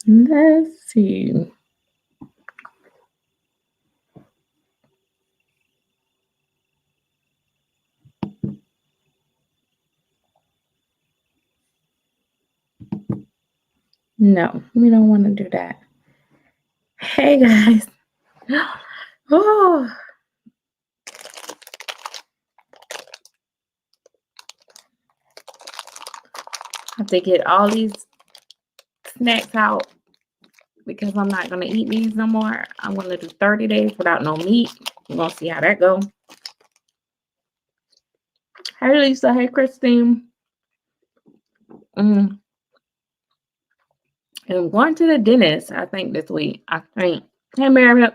Let's see. No, we don't want to do that. Hey guys. Oh, I have to get all these snacks out because I'm not gonna eat these no more. I'm gonna do 30 days without no meat. We're gonna see how that go. Hey Lisa, hey Christine. And I'm going to the dentist, I think, this week. I think. Hey Mary,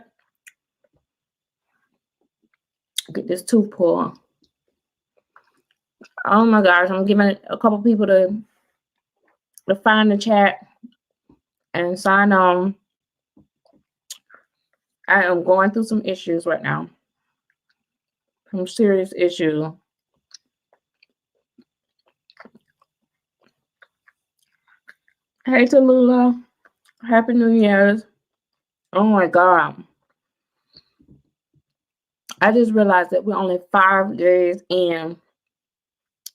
get this tooth pulled. Oh my gosh, I'm giving a couple people to find the chat and sign on. I am going through some issues right now. Some serious issues. Hey Tallulah. Happy New Year's. Oh my God. I just realized that we're only 5 days in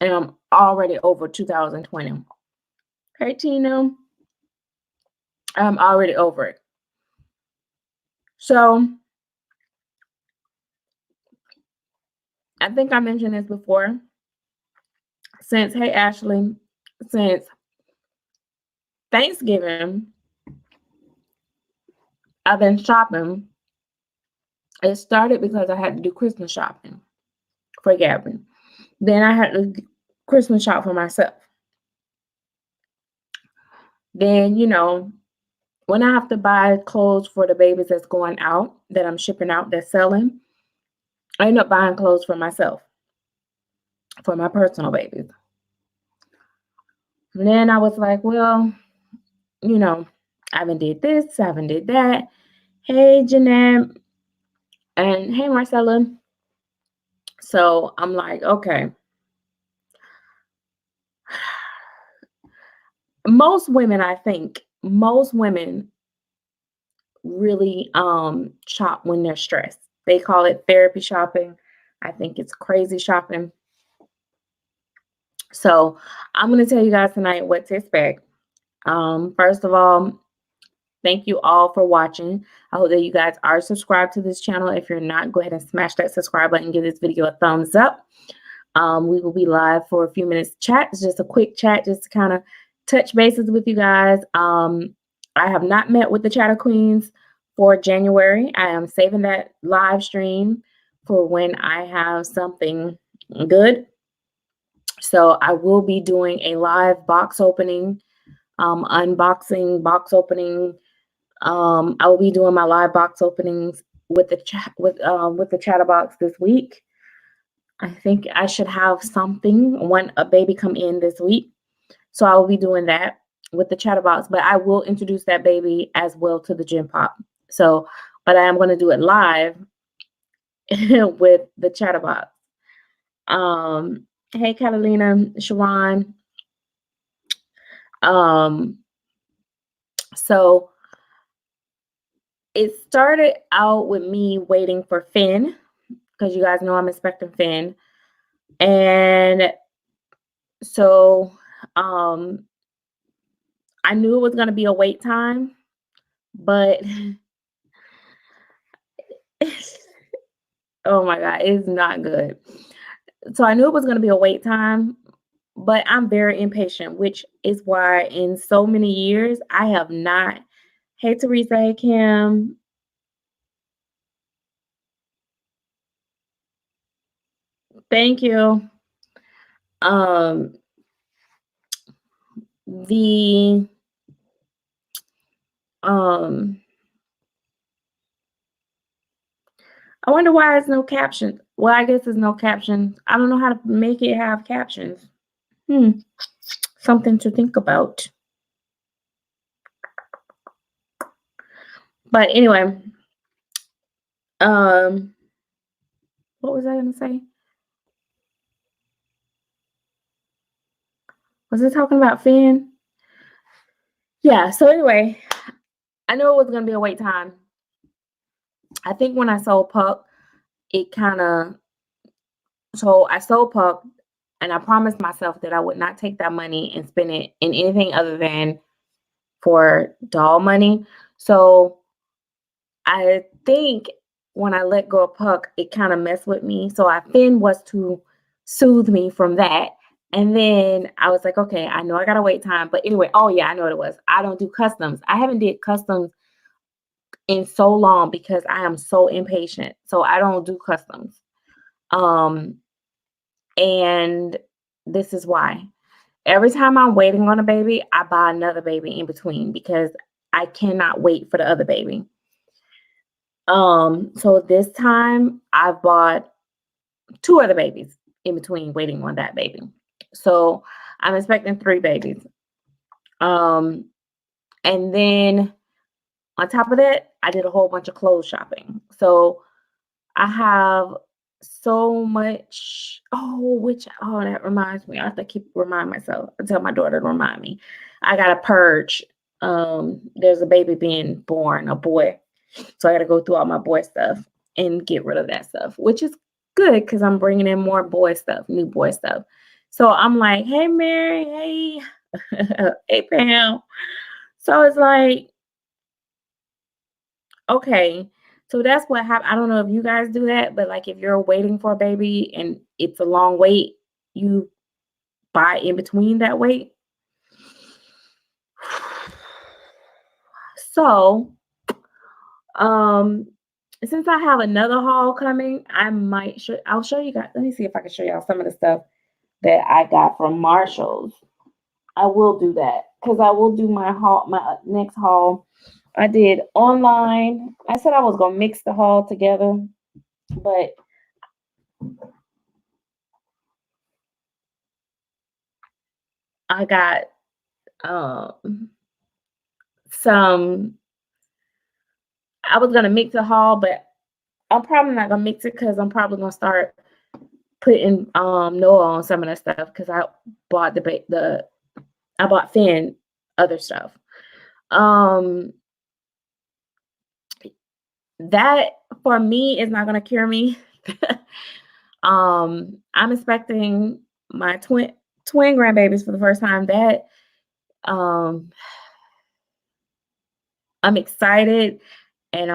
and I'm already over 2020. Hey Tina. I'm already over it. So I think I mentioned this before. Hey Ashley, since Thanksgiving, I've been shopping. It started because I had to do Christmas shopping for Gavin. Then I had to Christmas shop for myself. Then, when I have to buy clothes for the babies that's going out, that I'm shipping out, that's selling, I end up buying clothes for myself, for my personal babies. And then I was like, well, I haven't did this, I haven't did that. Hey, Jeanette, and hey, Marcella. So I'm like, okay. Most women really shop when they're stressed. They call it therapy shopping. I think it's crazy shopping. So I'm going to tell you guys tonight what to expect. First of all, thank you all for watching. I hope that you guys are subscribed to this channel. If you're not, go ahead and smash that subscribe button. Give this video a thumbs up. We will be live for a few minutes chat. It's just a quick chat just to kind of touch bases with you guys. I have not met with the Chatter Queens for January. I am saving that live stream for when I have something good. So I will be doing a live box opening, unboxing, box opening. I will be doing my live box openings with the chat with the Chatterbox this week. I think I should have something when a baby come in this week. So I will be doing that with the Chatterbox, but I will introduce that baby as well to the Gym Pop. So, but I am going to do it live with the Chatterbox. Hey, Catalina, Shawan. So it started out with me waiting for Finn, because you guys know I'm expecting Finn. And so I knew it was going to be a wait time, but oh my God, it's not good. So I knew it was going to be a wait time, but I'm very impatient, which is why in so many years I have not. Hey, Teresa. Hey, Kim. Thank you. The I wonder why there's no captions. Well, I guess there's no captions. I don't know how to make it have captions. Something to think about. But anyway, what was I gonna say? Was it talking about Finn? Yeah. So anyway, I knew it was gonna be a wait time. I think when I sold Puck, it kind of so I sold Puck, and I promised myself that I would not take that money and spend it in anything other than for doll money. So I think when I let go of Puck, it kind of messed with me. So I Finn was to soothe me from that. And then I was like, okay, I know I gotta wait time. But anyway, oh yeah, I know what it was. I don't do customs. I haven't did customs in so long because I am so impatient. So I don't do customs. Um, and this is why. Every time I'm waiting on a baby, I buy another baby in between because I cannot wait for the other baby. So this time I bought two other babies in between waiting on that baby. So I'm expecting three babies. Um, and then on top of that, I did a whole bunch of clothes shopping. So I have so much. That reminds me. I have to keep remind myself. I tell my daughter to remind me. I got to purge. There's a baby being born, a boy. So I got to go through all my boy stuff and get rid of that stuff, which is good because I'm bringing in more boy stuff, new boy stuff. So I'm like, hey, Mary, hey, hey, Pam. So it's like, okay. So that's what happened. I don't know if you guys do that, but like if you're waiting for a baby and it's a long wait, you buy in between that wait. So, um, since I have another haul coming, I'll show you guys. Let me see if I can show y'all some of the stuff that I got from Marshalls. I will do that because I will do my next haul. I did online. I said I was gonna mix the haul together, but I got some. I was gonna mix the haul, but I'm probably not gonna mix it because I'm probably gonna start putting Noah on some of the stuff because I bought the I bought Finn other stuff. Um, that for me is not gonna cure me. I'm expecting my twin grandbabies for the first time. That um, I'm excited and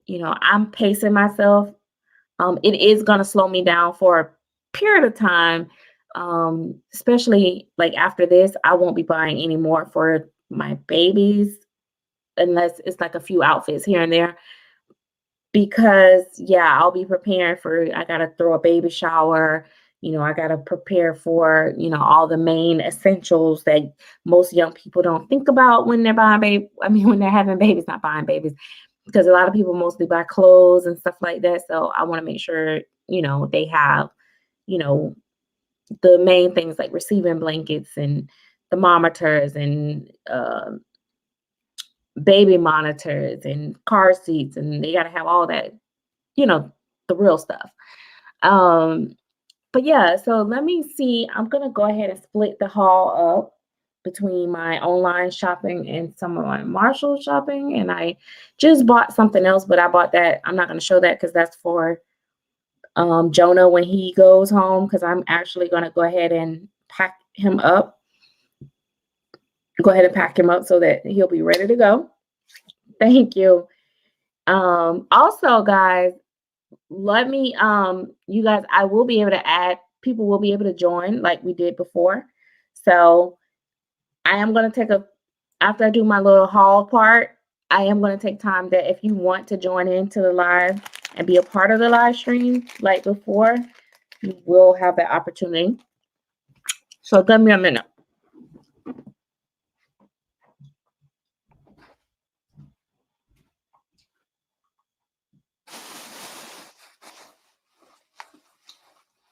I'm pacing myself. It is gonna slow me down for a period of time. Especially like after this, I won't be buying any more for my babies unless it's like a few outfits here and there. Because yeah, I'll be preparing for I gotta throw a baby shower. I gotta prepare for, all the main essentials that most young people don't think about when they're buying baby. I mean, when they're having babies, not buying babies, because a lot of people mostly buy clothes and stuff like that. So I want to make sure, they have, you know, the main things like receiving blankets and thermometers and baby monitors and car seats, and they got to have all that, you know, the real stuff. Um, but yeah, so let me see. I'm gonna go ahead and split the haul up between my online shopping and some of my Marshall shopping. And I just bought something else, but I bought that. I'm not gonna show that because that's for Jonah when he goes home. Because I'm actually gonna go ahead and pack him up. Go ahead and pack him up so that he'll be ready to go. Thank you. Also, guys, let me you guys, I will be able to add people will be able to join like we did before. So I am going to take a after I do my little haul part, I am going to take time that if you want to join into the live and be a part of the live stream like before, you will have that opportunity. So give me a minute.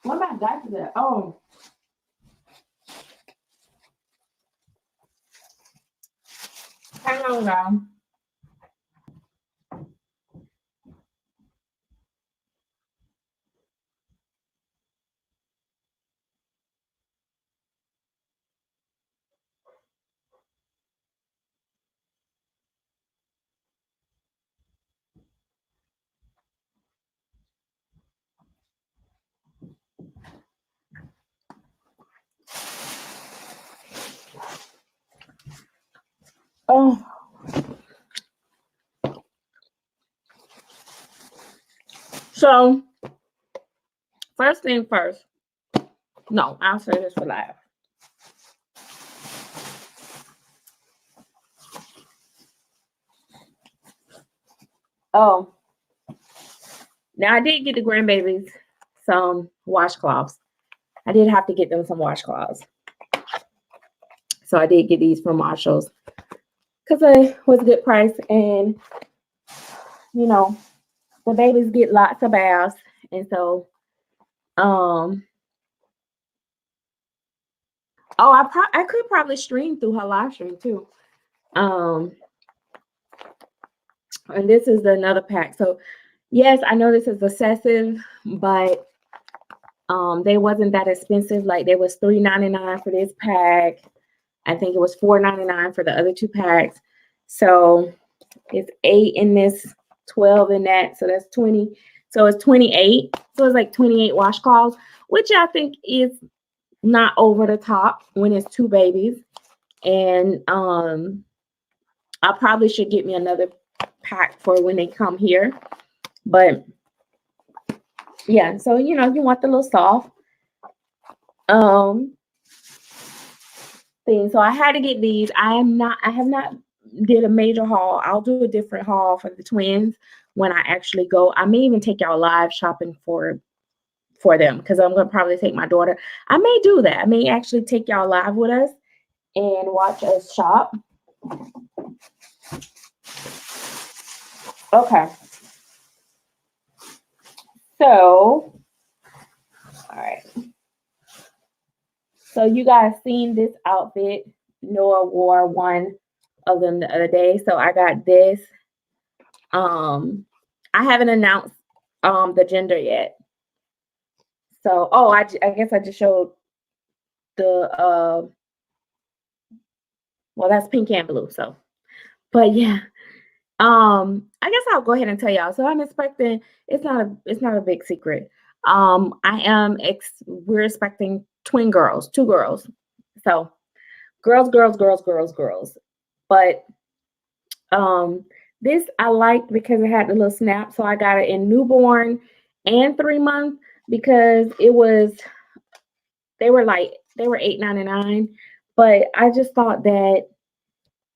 What my diapers at? Oh, hang on, guys. Oh. So, first thing first. No, I'll say this for live. Oh, now I did get the grandbabies some washcloths. I did have to get them some washcloths. So I did get these from Marshalls because it was a good price. And, you know, the babies get lots of baths. And so, oh, I could probably stream through her live stream too. And this is another pack. So, yes, I know this is excessive, but they wasn't that expensive. Like, they was $3.99 for this pack. I think it was $4.99 for the other 2 packs. So it's 8 in this, 12 in that. So that's 20. So it's 28. So it's like 28 washcloths, which I think is not over the top when it's 2 babies. And I probably should get me another pack for when they come here. But yeah, so you know, you want the little soft thing. So I had to get these. I have not did a major haul. I'll do a different haul for the twins when I actually go. I may even take y'all live shopping for them because I'm gonna probably take my daughter. I may do that. I may actually take y'all live with us and watch us shop. Okay. So, all right. So you guys seen this outfit. Noah wore one of them the other day. So I got this. I haven't announced the gender yet. So, oh, I guess I just showed the well, that's pink and blue. So, but yeah, I guess I'll go ahead and tell y'all. So I'm expecting. It's not a big secret. We're expecting twin girls, 2 girls. So, girls. But this I liked because it had the little snap. So I got it in newborn and 3 months because they were $8.99. But I just thought that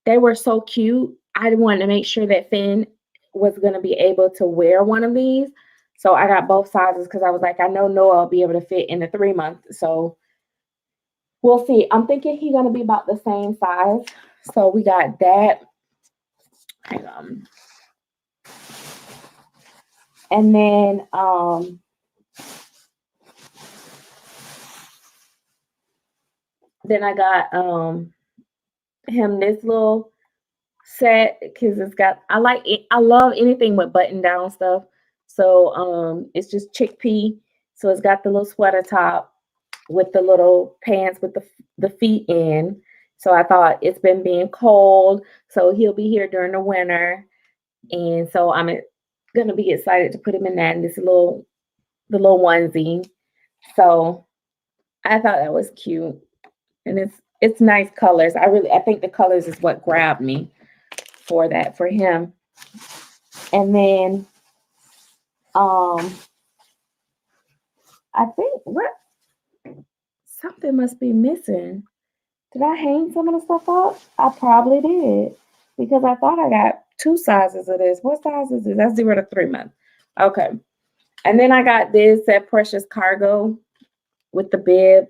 they were so cute. I wanted to make sure that Finn was going to be able to wear one of these. So I got both sizes because I was like, I know Noah will be able to fit in the 3 month. So we'll see. I'm thinking he's going to be about the same size. So we got that. Hang on. And then I got him this little set because it's got I love anything with button down stuff. So it's just chickpea. So it's got the little sweater top with the little pants with the feet in. So I thought it's been being cold, so he'll be here during the winter, and so I'm gonna be excited to put him in that and the little onesie. So I thought that was cute, and it's nice colors. I think the colors is what grabbed me for him. And then I think something must be missing. Did I hang some of the stuff up? I probably did because I thought I got 2 sizes of this. What size is this? That's 0 to 3 months. Okay. And then I got this at Precious Cargo with the bib.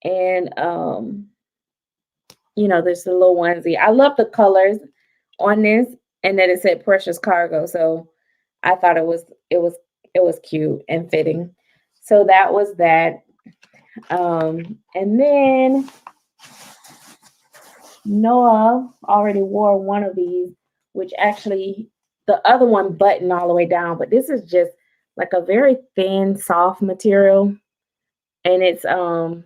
And you know, there's the little onesie. I love the colors on this and that it said Precious Cargo. So I thought it was cute and fitting. So that was that. And then Noah already wore one of these, which actually the other one buttoned all the way down, but this is just like a very thin, soft material. And it's 3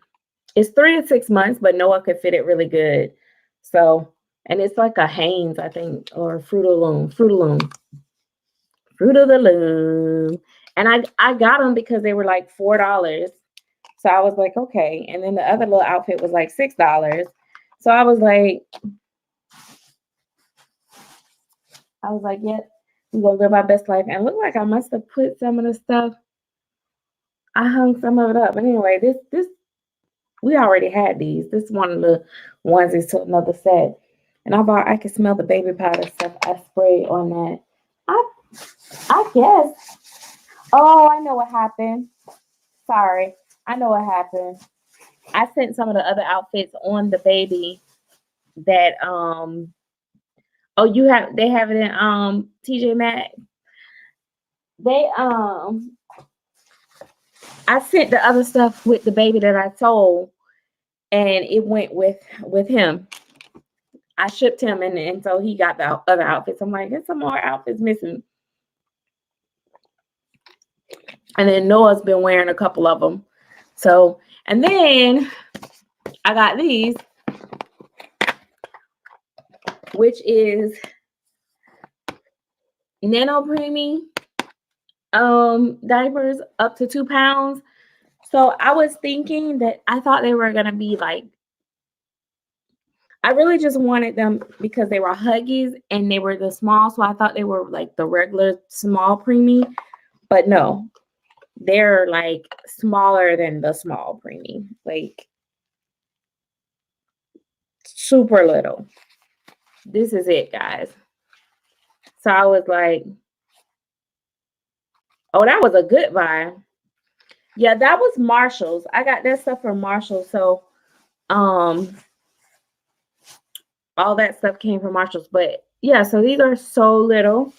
to 6 months, but Noah could fit it really good. So, and it's like a Hanes, I think, or Fruit of the Loom. And I got them because they were like $4. So I was like, okay. And then the other little outfit was like $6. So I was like, I was like, yep, we're gonna live our best life. And look like I must have put some of the stuff. I hung some of it up. But anyway, this we already had these. This is one of the onesies to another set. And I could smell the baby powder stuff I sprayed on that. I I guess. Oh, I know what happened. Sorry. I know what happened. I sent some of the other outfits on the baby that oh they have it in TJ Maxx. They I sent the other stuff with the baby that I sold, and it went with him. I shipped him, and so he got the other outfits. I'm like, there's some more outfits missing. And then Noah's been wearing a couple of them. So, and then I got these, which is Nano Preemie diapers up to 2 pounds. So I was thinking that I thought they were gonna be like, I really just wanted them because they were Huggies and they were the small, so I thought they were like the regular small preemie, but no, they're like smaller than the small preemie, like super little. This is it, guys. So I was like, oh, that was a good buy. Yeah, that was Marshall's. I got that stuff from Marshall's. So all that stuff came from Marshall's. But yeah, so these are so little.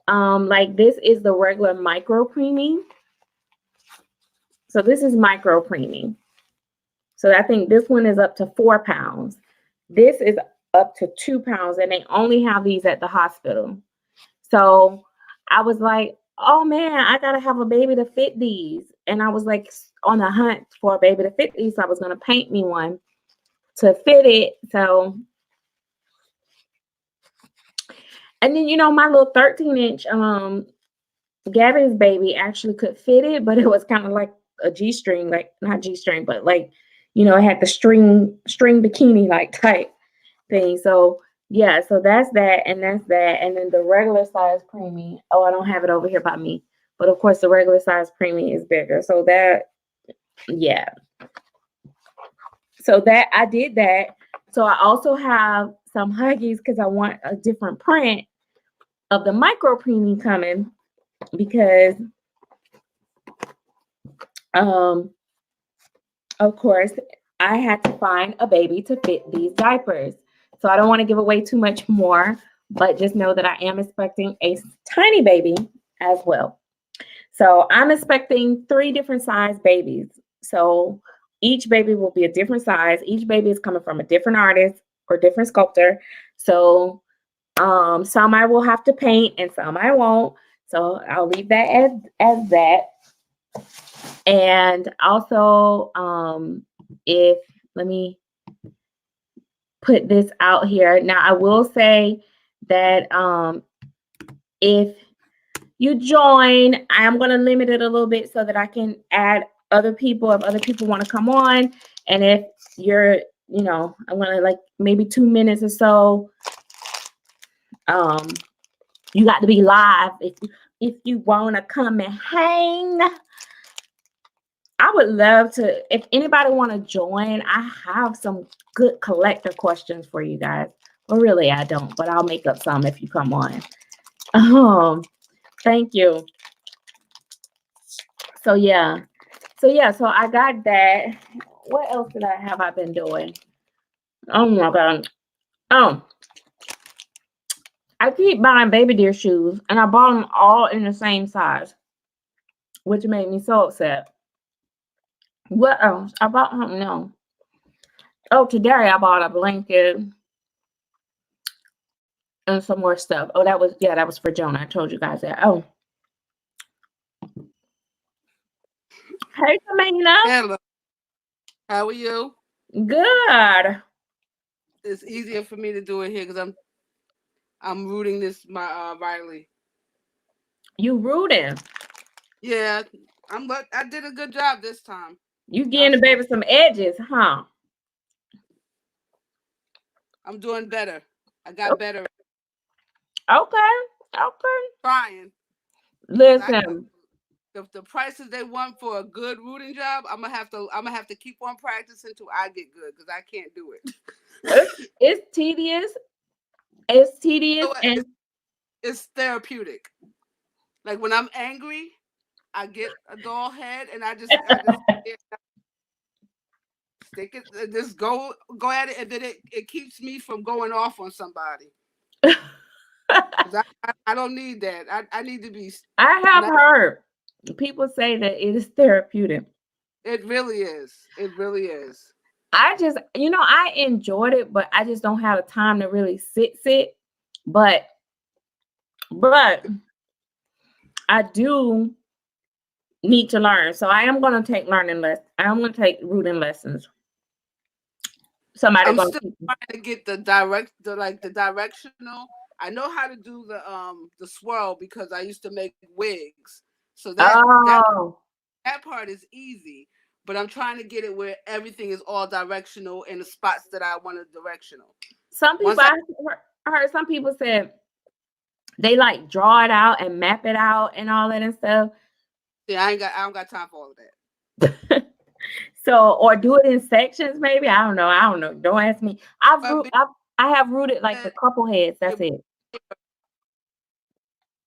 Like this is the regular micro preemie. So this is micro preemie. So I think this one is up to 4 pounds. This is up to 2 pounds, and they only have these at the hospital. So I was like, oh man, I gotta have a baby to fit these. And I was like on the hunt for a baby to fit these. So I was gonna paint me one to fit it. So, and then my little 13-inch Gabby's baby actually could fit it, but it was kind of like a G-string, like not G-string, but like, it had the string bikini like type thing. So yeah, so that's that, and that's that. And then the regular size preemie. Oh, I don't have it over here by me. But of course the regular size preemie is bigger. So that, yeah. So that I did that. So I also have some Huggies because I want a different print of the micro preemie coming because of course I had to find a baby to fit these diapers. So I don't want to give away too much more, but just know that I am expecting a tiny baby as well. So I'm expecting 3 different size babies. So each baby will be a different size. Each baby is coming from a different artist or different sculptor. So some I will have to paint and some I won't. So I'll leave that as that. And also, let me put this out here. Now, I will say that if you join, I am going to limit it a little bit so that I can add other people if other people want to come on. And if you're, I'm going to like maybe 2 minutes or so. You got to be live if you want to come and hang. I would love to, if anybody want to join, I have some good collector questions for you guys. Well, really, I don't, but I'll make up some if you come on. Thank you. So yeah, so I got that. What else have I been doing? Oh my God. Oh, I keep buying baby deer shoes, and I bought them all in the same size, which made me so upset. What else? I bought something else. Oh, today I bought a blanket and some more stuff. Oh, that was for Jonah. I told you guys that. Oh. Hey, Samina. Hello. How are you? Good. It's easier for me to do it here because I'm rooting my Riley. You rooting? Yeah, I did a good job this time. You getting the baby some edges, huh? I'm doing better. I got better. Okay. Trying. Listen. The prices they want for a good rooting job, I'm gonna have to keep on practicing until I get good because I can't do it. It's tedious. It's tedious and it's therapeutic. Like when I'm angry, I get a doll head and I just stick it, just go at it, and then it keeps me from going off on somebody. I don't need that. I need to be. I have heard people say that it is therapeutic. It really is. It really is. I just, I enjoyed it, but I just don't have the time to really sit. But I do need to learn. So I am going to take rooting lessons. I'm still trying to get the directional. I know how to do the swirl because I used to make wigs. So that part is easy. But I'm trying to get it where everything is all directional in the spots that I want it directional. Some people, I heard some people said they like draw it out and map it out and all that and stuff. Yeah, I don't got time for all of that. So, or do it in sections, maybe. I don't know. Don't ask me. I have rooted like a couple heads. That's it.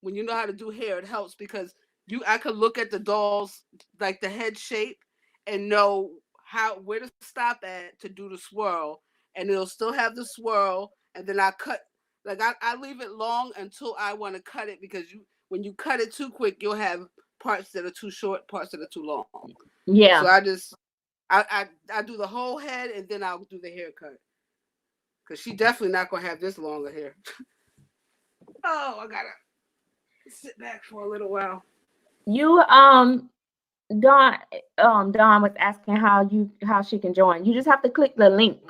When you know how to do hair, it helps because I could look at the dolls, like the head shape, and know where to stop at to do the swirl, and it'll still have the swirl, and then I cut. Like I leave it long until I want to cut it because when you cut it too quick, you'll have parts that are too short, parts that are too long. Yeah. So I just I do the whole head and then I'll do the haircut because she definitely not gonna have this longer hair. Oh, I gotta sit back for a little while. You Dawn was asking how she can join. You just have to click the link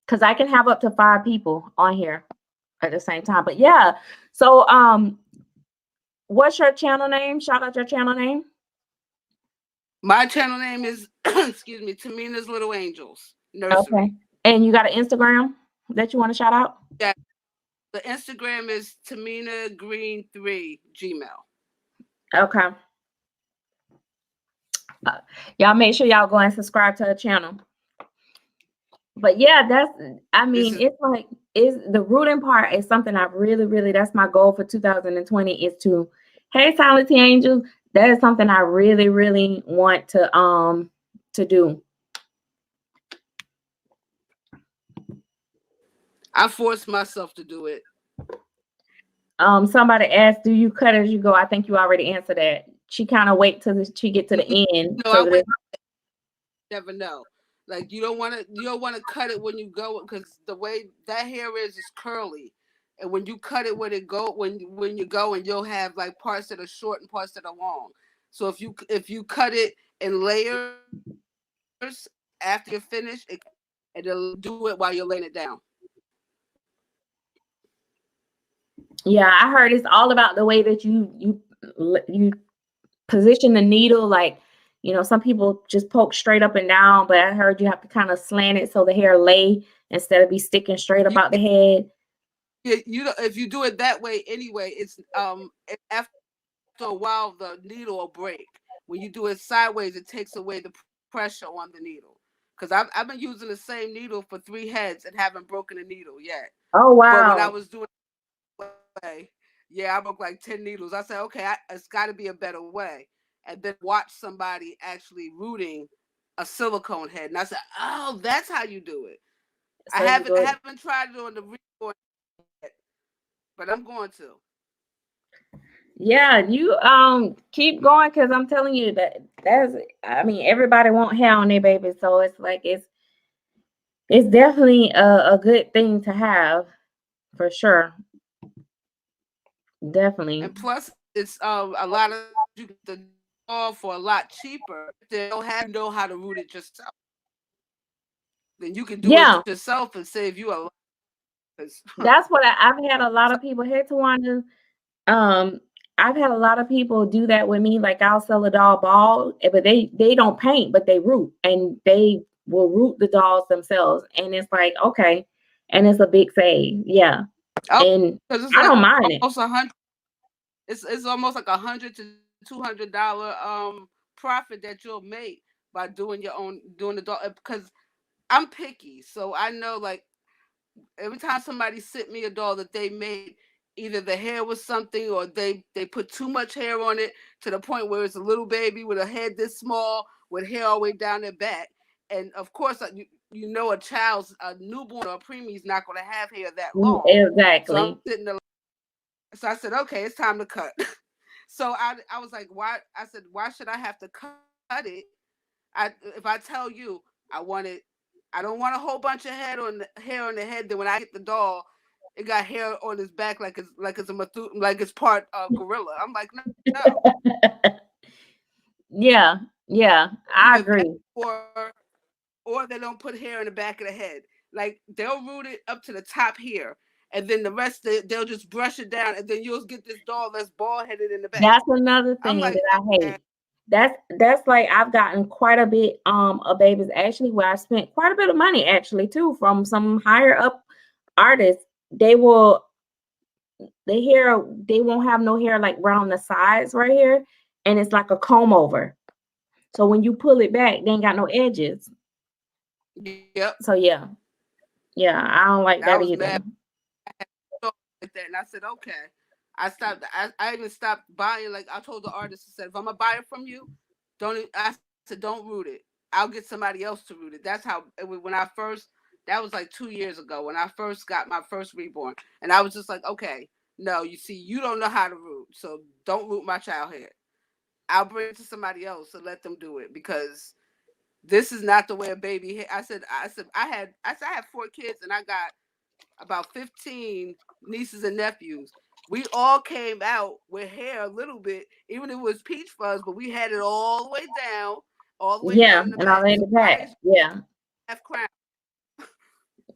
because I can have up to 5 people on here at the same time. But yeah, so what's your channel name? Shout out your channel name. My channel name is excuse me, Tamina's Little Angels Nursery. Okay. And you got an Instagram that you want to shout out? Yeah. The Instagram is Tamina Green 3 Gmail. Okay. Y'all make sure y'all go and subscribe to her channel. But yeah, it's the rooting part is something I really, that's my goal for 2020 is to, hey, Talented Angels, that is something I really want to do. I forced myself to do it. Somebody asked, do you cut as you go? I think you already answered that. She kind of wait till she get to the end. No, I never know. Like you don't want to cut it when you go because the way that hair is curly, and when you cut it when you go and you'll have like parts that are short and parts that are long. So if you cut it in layers after you're finished, it'll do it while you're laying it down. Yeah, I heard it's all about the way that you position the needle. Like, some people just poke straight up and down, but I heard you have to kind of slant it so the hair lay instead of be sticking straight about the head. Yeah, if you do it that way anyway, it's after a while the needle will break. When you do it sideways, it takes away the pressure on the needle. Because I've been using the same needle for 3 heads and haven't broken a needle yet. Oh wow! But when I was doing it, I broke like 10 needles. I said, okay, it's got to be a better way. And then watch somebody actually rooting a silicone head, and I said, oh, that's how you do it. So I haven't tried it on the record yet, but I'm going to. Yeah, you keep going because I'm telling you everybody want hair on their baby, so it's like it's definitely a good thing to have for sure. Definitely. And plus, it's a lot of you get the doll for a lot cheaper. They don't know how to root it yourself. Then you can do it yourself and save you a lot. That's what I've had a lot of people. Hey, Tawanda, I've had a lot of people do that with me. Like I'll sell a doll ball, but they don't paint, but they root, and they will root the dolls themselves. And it's like, okay, and it's a big save. Yeah. Oh, And because it's I like don't mind it. almost 100. It's almost like $100 to $200 profit that you'll make by doing the doll. Because I'm picky, so I know like every time somebody sent me a doll that they made, either the hair was something or they put too much hair on it to the point where it's a little baby with a head this small with hair all the way down their back. And of course, you know a newborn or a preemie is not going to have hair that long. So I'm Exactly. sitting there. So I said, okay, it's time to cut. So I was like, why? I said, why should I have to cut it? If I tell you I don't want a whole bunch of hair on the head. Then when I get the doll, it got hair on his back like it's part gorilla. I'm like, no. Yeah, yeah, I Either that agree. or they don't put hair in the back of the head. Like they'll root it up to the top here, and then the rest they'll just brush it down, and then you'll get this doll that's bald headed in the back. That's another I'm thing like, that I okay. hate. That's like I've gotten quite a bit of babies actually where I spent quite a bit of money actually too from some higher up artists. They won't have no hair like around the sides right here, and it's like a comb over. So when you pull it back, they ain't got no edges. Yep. So yeah, I don't like I that was either. mad like that, and I said, okay. I stopped. I even stopped buying. Like I told the artist, I said, if I'm gonna buy it from you, I said, don't root it. I'll get somebody else to root it. That's how it was when I first. That was like 2 years ago when I first got my first reborn, and I was just like, okay, no, you see, you don't know how to root, so don't root my child hair. I'll bring it to somebody else and let them do it because this is not the way a baby. I have 4 kids and I got about 15 nieces and nephews. We all came out with hair a little bit, even if it was peach fuzz, but we had it all the way Yeah, down in the and all back. in So the back. Yeah, have crown.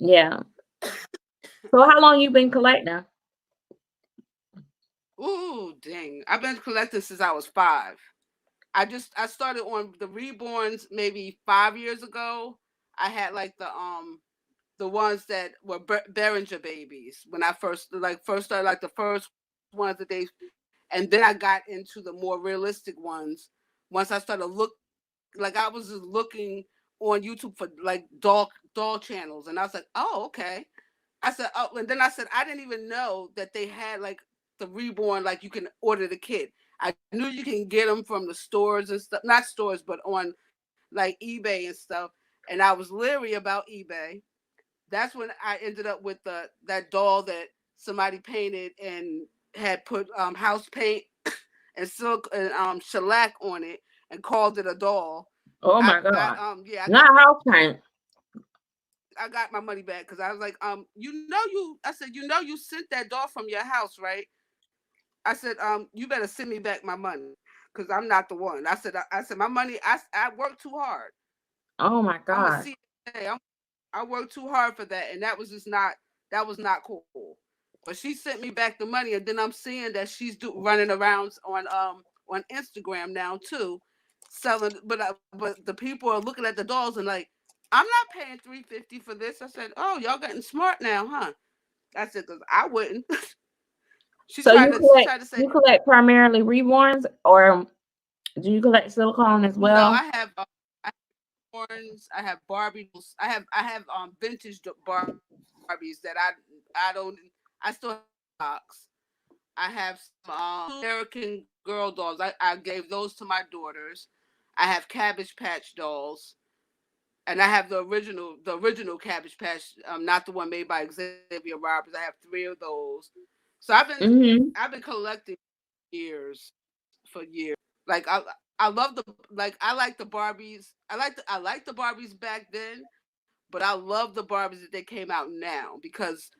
yeah. So how long you been collecting? Ooh, dang! I've been collecting since I was 5. I started on the reborns maybe 5 years ago. I had like the ones that were Behringer babies when I first started like the first ones that they, and then I got into the more realistic ones once I started like I was just looking on YouTube for like doll channels, and I was like, oh, okay. I said, oh, and then I said I didn't even know that they had like the reborn, like you can order the kit. I knew you can get them from the stores and stuff, not stores, but on like eBay and stuff. And I was leery about eBay. That's when I ended up with that doll that somebody painted and had put house paint and silk and shellac on it and called it a doll. Oh my God. Yeah, Not house paint. I got my money back because I was like, I said, you sent that doll from your house, right? I said, you better send me back my money because I'm not the one. I said, my money, I worked too hard. Oh my I'm a God. CA. I worked too hard for that, and that was not cool. But she sent me back the money, and then I'm seeing that she's running around on Instagram now too, selling. But the people are looking at the dolls and like, I'm not paying $350 for this. I said, oh, y'all getting smart now, huh? I said, because I wouldn't. So She tried to say, you collect primarily reborns, or do you collect silicone as no, well? I have ones, I have Barbies, I have vintage Barbies that I don't I still have box. I have some American Girl dolls. I gave those to my daughters. I have Cabbage Patch dolls, and I have the original Cabbage Patch, not the one made by Xavier Roberts. I have 3 of those. So Mm-hmm. I've been collecting years for years. Like I love I like the Barbies. I like the Barbies back then, but I love the Barbies that they came out now because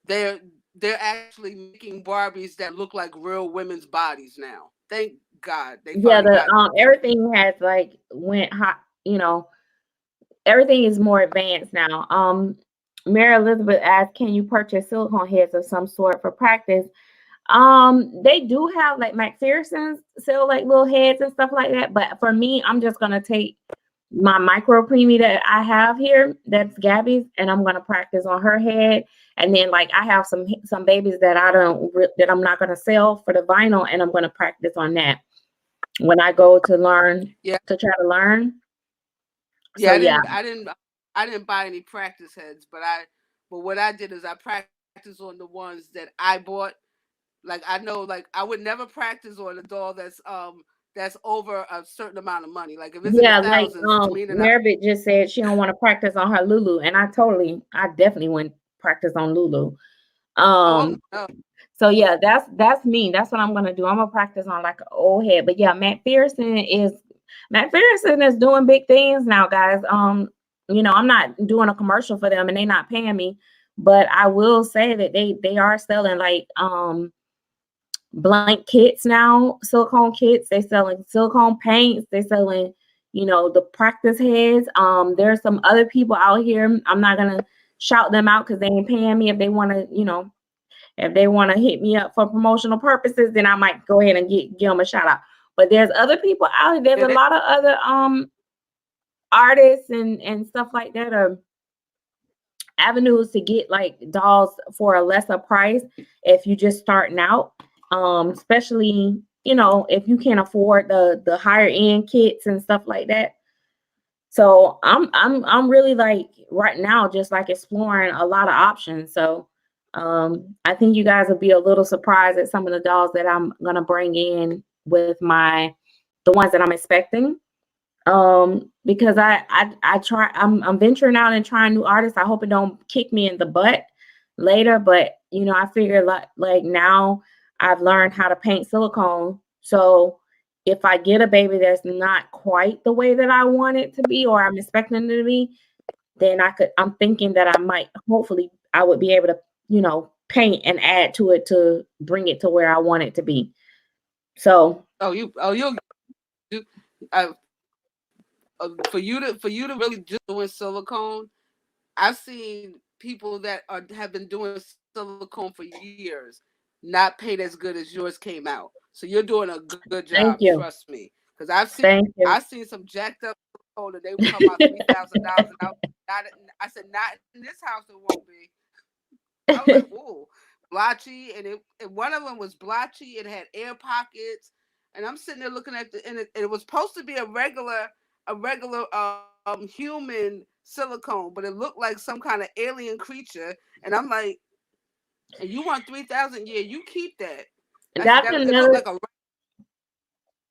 they're they're actually making Barbies that look like real women's bodies now. Thank God they Yeah, finally the got. everything has like went hot, everything is more advanced now. Mary Elizabeth asked, can you purchase silicone heads of some sort for practice? They do have like McPherson's sell like little heads and stuff like that, but for me, I'm just gonna take my micro preemie that I have here, that's Gabby's, and I'm gonna practice on her head. And then like I have some babies that that I'm not gonna sell for the vinyl, and I'm gonna practice on that when I go to learn to try to learn. Yeah, So yeah. I didn't buy any practice heads, but what I did is I practiced on the ones that I bought. Like I know, like I would never practice on a doll that's over a certain amount of money. Like if it's in the Yeah, like thousands, to me, then Maribit just said she don't want to practice on her Lulu, and I definitely wouldn't practice on Lulu. oh no. So yeah, that's me. That's what I'm gonna do. I'm gonna practice on like an old head. But yeah, Matt Pearson is doing big things now, guys. I'm not doing a commercial for them and they're not paying me, but I will say that they are selling like blank kits now, silicone kits. They're selling silicone paints. They're selling, the practice heads. There's some other people out here. I'm not gonna shout them out because they ain't paying me. If they want to, if they want to hit me up for promotional purposes, then I might go ahead and give them a shout out. But there's other people out here. There's a lot of other artists and stuff like that, or avenues to get like dolls for a lesser price if you just starting out. Especially, if you can't afford the higher end kits and stuff like that. So I'm really like right now just like exploring a lot of options. So I think you guys will be a little surprised at some of the dolls that I'm gonna bring in with the ones that I'm expecting. Because I'm venturing out and trying new artists. I hope it don't kick me in the butt later, but I figure like now I've learned how to paint silicone. So if I get a baby that's not quite the way that I want it to be or I'm expecting it to be, then I'm thinking that hopefully I would be able to, paint and add to it to bring it to where I want it to be. So you'll do for you to really just doing silicone. I've seen people that have been doing silicone for years not paint as good as yours came out. So you're doing a good job. Thank you. Trust me, because I've seen some jacked up silicone that they would come out $3,000 out. I said not in this house. It won't be. I was like, ooh, blotchy, and one of them was blotchy. It had air pockets, and I'm sitting there looking at and it was supposed to be a regular human silicone, but it looked like some kind of alien creature. And I'm like, and you want 3,000? Yeah, you keep that. That's it another. Like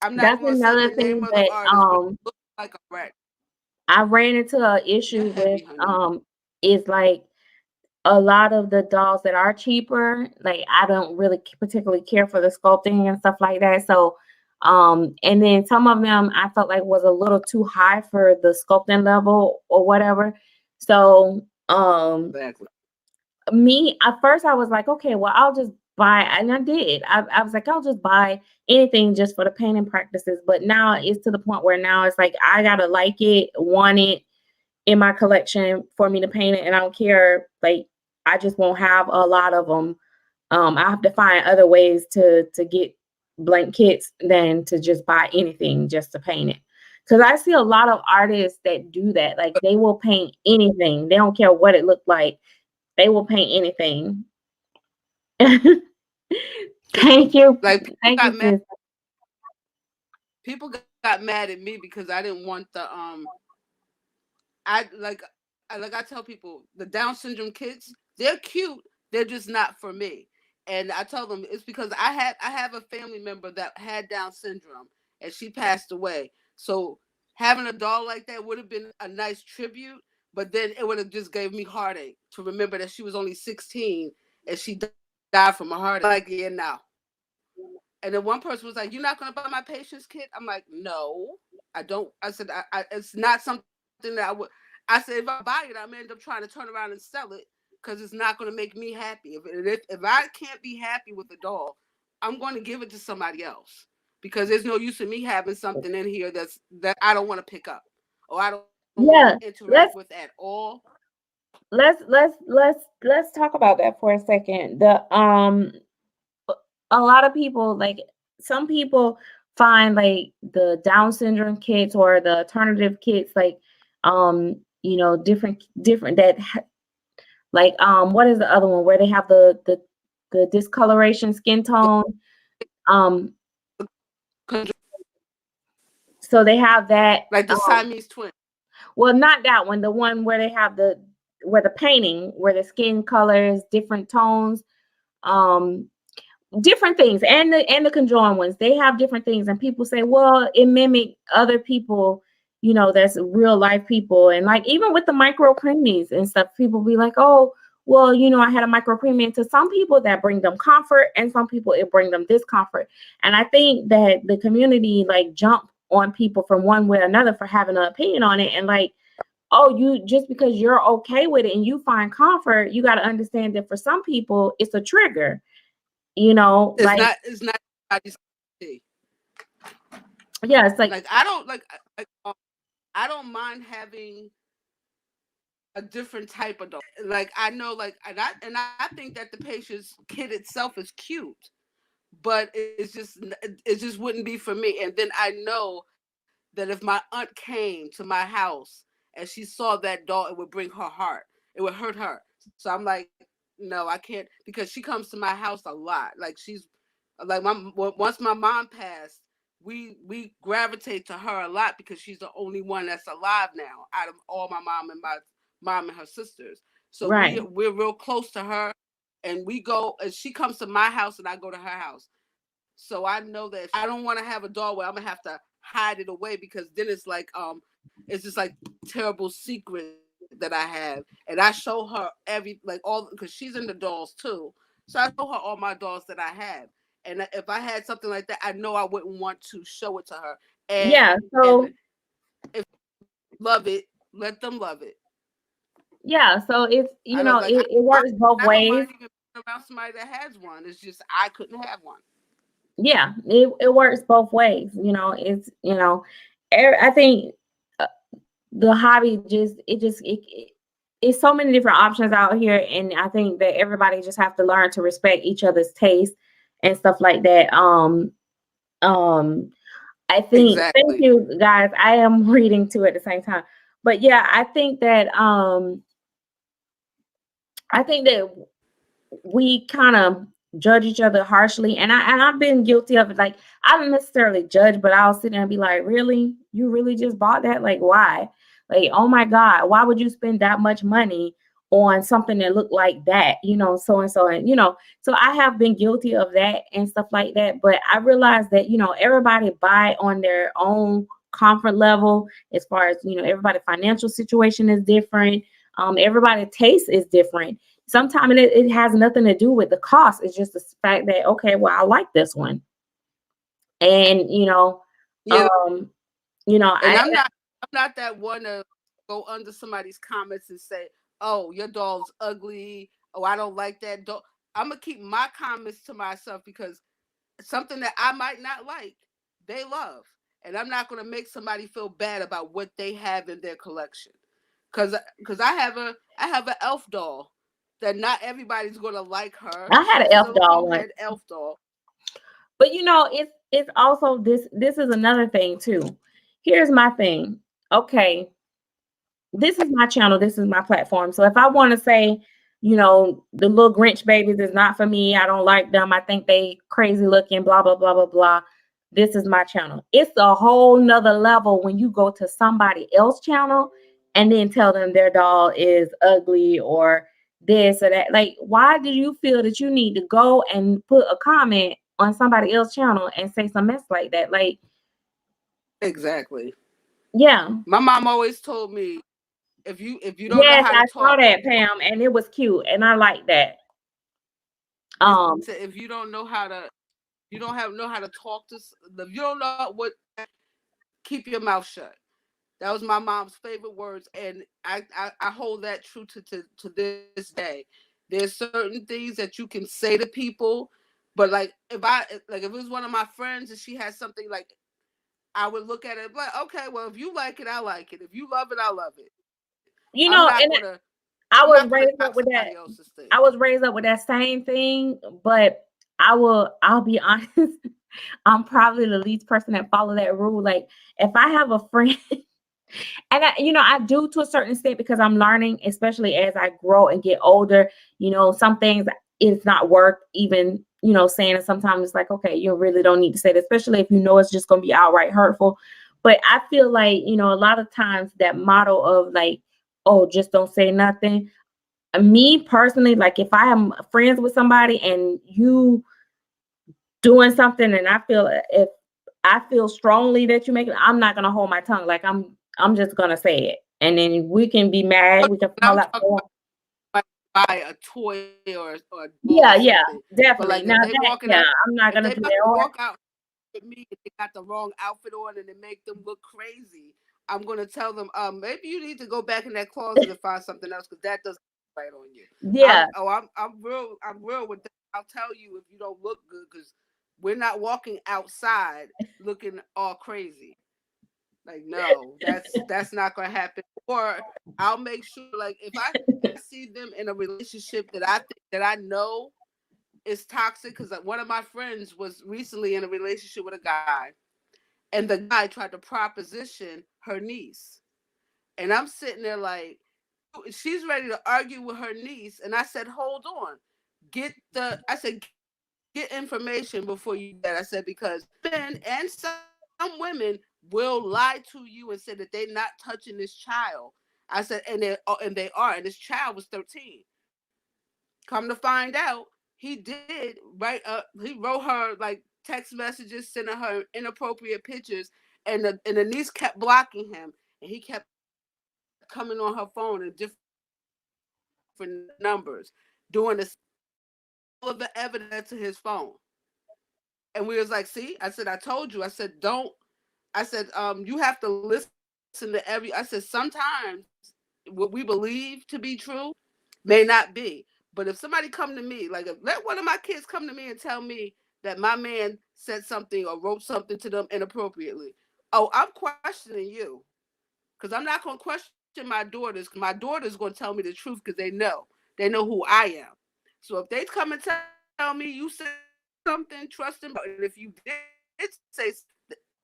I'm not going to say the name of the artist, but it looked like a wreck. I ran into an issue with is like a lot of the dolls that are cheaper. Like I don't really particularly care for the sculpting and stuff like that. So and then some of them I felt like was a little too high for the sculpting level or whatever. So exactly. Me at first I was like, okay, well I'll just buy, and I did. I was like, I'll just buy anything just for the painting practices. But now it's to the point where now it's like I gotta like it, want it in my collection for me to paint it, and I don't care. Like I just won't have a lot of them. I have to find other ways to get blank kits than to just buy anything just to paint it. Because I see a lot of artists that do that. Like they will paint anything. They don't care what it looked like. They will paint anything. Thank you. Like Thank you. People got mad at me because I didn't want the I tell people the Down syndrome kids, they're cute. They're just not for me. And I tell them it's because I have a family member that had Down syndrome and she passed away. So having a doll like that would have been a nice tribute, but then it would have just gave me heartache to remember that she was only 16 and she died from a heart attack. Like, yeah, now. And then one person was like, "You're not going to buy my patient's kit?" I'm like, "No, I don't." I said, "It's not something that I would." I said, "If I buy it, I'm end up trying to turn around and sell it because it's not going to make me happy. If I can't be happy with the doll, I'm going to give it to somebody else because there's no use in me having something in here that I don't want to pick up or I don't want to interact with at all." Let's talk about that for a second. A lot of people, like some people find like the Down syndrome kits or the alternative kits, like different like what is the other one where they have the discoloration skin tone. Um so they have that, like the Siamese twin. Well, not that one, the one where they have where the painting, where the skin colors, different tones, um different things, and the conjoined ones, they have different things, and people say, well, it mimic other people, that's real life people. And like even with the micropremies and stuff, people be like, oh, well, I had a micropremie. To some people that bring them comfort, and some people it bring them discomfort. And I think that the community like jump on people from one way or another for having an opinion on it, and like, oh, you just because you're okay with it and you find comfort, you got to understand that for some people it's a trigger. It's not everybody's thing. Yeah, it's like I don't mind having a different type of dog. Like I know, like and I think that the patient's kid itself is cute, but it just wouldn't be for me. And then I know that if my aunt came to my house and she saw that dog, it would bring her heart. It would hurt her. So I'm like, no, I can't, because she comes to my house a lot. Like she's like once my mom passed, we gravitate to her a lot because she's the only one that's alive now out of all my mom and her sisters. So right. we're real close to her, and we go, and she comes to my house and I go to her house. So I know that I don't want to have a dog where I'm gonna have to hide it away, because then it's just like terrible secret that I have, and I show her because she's into dolls too. So I show her all my dolls that I have, and if I had something like that, I know I wouldn't want to show it to her. And if love it, let them love it. Yeah, so it's it works both ways. I don't mind even around somebody that has one. It's just I couldn't have one. Yeah, it works both ways. It's I think the hobby it's so many different options out here, and I think that everybody just have to learn to respect each other's taste and stuff like that. I think exactly. Thank you guys. I am reading too at the same time, but yeah, I think that we kind of judge each other harshly, and I've been guilty of it. Like I don't necessarily judge, but I'll sit there and be like, really, you really just bought that? Like why? Like, oh my God, why would you spend that much money on something that looked like that? So and so, and so I have been guilty of that and stuff like that. But I realize that everybody buy on their own comfort level, as far as everybody's financial situation is different. Everybody's taste is different. Sometimes it has nothing to do with the cost. It's just the fact that, okay, well, I like this one. And, yeah. And I'm not that one to go under somebody's comments and say, oh, your dog's ugly. Oh, I don't like that dog. I'm going to keep my comments to myself, because something that I might not like, they love. And I'm not going to make somebody feel bad about what they have in their collection. Because I have an elf doll that not everybody's going to like her. I had an elf doll once. Elf doll. But it's also this is another thing too. Here's my thing. Okay, this is my channel. This is my platform. So if I want to say, the little Grinch babies is not for me, I don't like them, I think they crazy looking, blah, blah, blah, blah, blah. This is my channel. It's a whole nother level when you go to somebody else's channel and then tell them their doll is ugly or this or that. Like, why do you feel that you need to go and put a comment on somebody else's channel and say some mess like that? Like, exactly. Yeah. My mom always told me, if you don't know how to talk. Yes, I saw that, Pam, and it was cute, and I like that. If you don't know how to, you don't know how to talk to, if you don't know what, keep your mouth shut. That was my mom's favorite words, and I hold that true to this day. There's certain things that you can say to people, but like if it was one of my friends and she had something, like I would look at it like, okay, well, if you like it, I like it. If you love it, I love it. I was raised up with that. I was raised up with that same thing, but I'll be honest. I'm probably the least person that follow that rule. Like if I have a friend and I do to a certain extent because I'm learning, especially as I grow and get older, some things it's not worth even, saying. And sometimes it's like, okay, you really don't need to say it, especially if it's just going to be outright hurtful. But I feel like, a lot of times that motto of like, oh, just don't say nothing. Me personally, like if I am friends with somebody and you doing something and if I feel strongly that you make it, I'm not gonna hold my tongue. Like I'm just gonna say it. And then we can be mad, we can fall I'm out. talking about like buy a toy or a doll Yeah, or yeah, something. But definitely. like Now if they that, walking yeah, out, I'm not if gonna they do about that. to Or walk out with me and they got the wrong outfit on and they make them look crazy, I'm gonna tell them, maybe you need to go back in that closet and find something else because that doesn't look right on you. yeah, I'm real with that. I'll tell you if you don't look good because we're not walking outside looking all crazy. Like no, that's not gonna happen. Or I'll make sure, like if I see them in a relationship that I know is toxic, because one of my friends was recently in a relationship with a guy, and the guy tried to proposition her niece, and I'm sitting there like, she's ready to argue with her niece, and I said, hold on, I said, get information before you do that. I said because men and some women will lie to you and say that they're not touching this child. I said, and they are, and this child was 13. Come to find out, he did write. He wrote her like text messages, sending her inappropriate pictures, and the niece kept blocking him, and he kept coming on her phone in different numbers, doing the same thing. All of the evidence to his phone. And we was like, see, I said, I told you. I said, don't. I said, you have to listen to every. I said, sometimes what we believe to be true may not be. But if somebody come to me, like let one of my kids come to me and tell me that my man said something or wrote something to them inappropriately, oh, I'm questioning you because I'm not going to question my daughters. Because my daughters going to tell me the truth because they know who I am. So if they come and tell me you said something, trust them. And if you did say,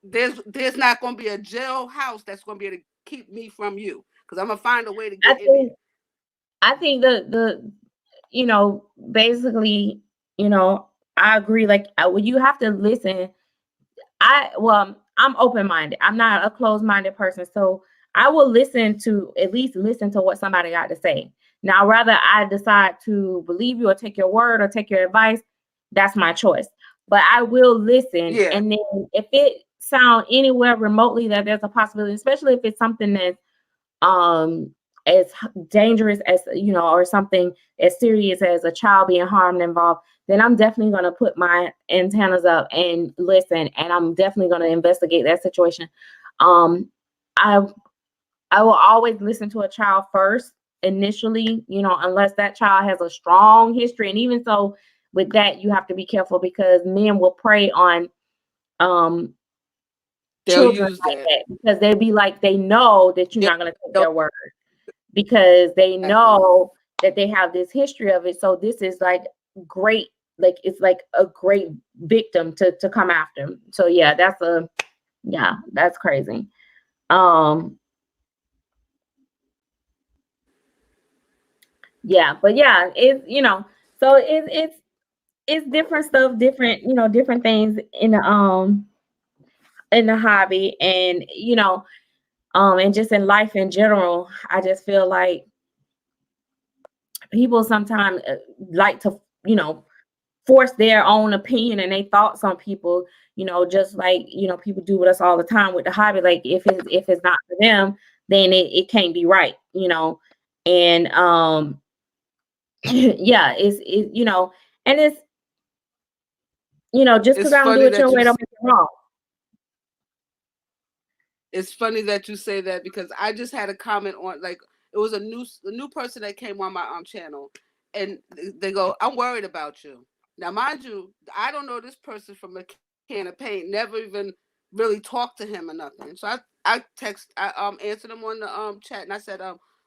there's not going to be a jailhouse that's going to be able to keep me from you because I'm gonna find a way to get in there. I think the basically, I agree. Like well, you have to listen. I'm open-minded. I'm not a closed-minded person. So I will at least listen to what somebody got to say. Now, whether I decide to believe you or take your word or take your advice, that's my choice. But I will listen. Yeah. And then if it sound anywhere remotely that there's a possibility, especially if it's something that's um as dangerous as or something as serious as a child being harmed involved, then I'm definitely going to put my antennas up and listen, and I'm definitely going to investigate that situation. um i I will always listen to a child first initially, unless that child has a strong history. And even so, with that, you have to be careful because men will prey on um They'll children use like that. that because they'll be like, they know that you're Yep. not going to take their word because they Exactly. know that they have this history of it. So this is like great, like it's like a great victim to come after. So yeah, that's crazy. Um yeah, but yeah, so it's different stuff, different, different things in the hobby, and and just in life in general. I just feel like people sometimes like to, force their own opinion and their thoughts on people, just like, people do with us all the time with the hobby. Like if it's not for them, then it can't be right, and yeah, and it's, just because It's I don't do funny it your that way don't make it wrong. it's funny that you say that because I just had a comment on, like, it was a new person that came on my channel, and they go, I'm worried about you. Now, mind you, I don't know this person from a can of paint. Never even really talked to him or nothing. So I answered him on the chat, and I said,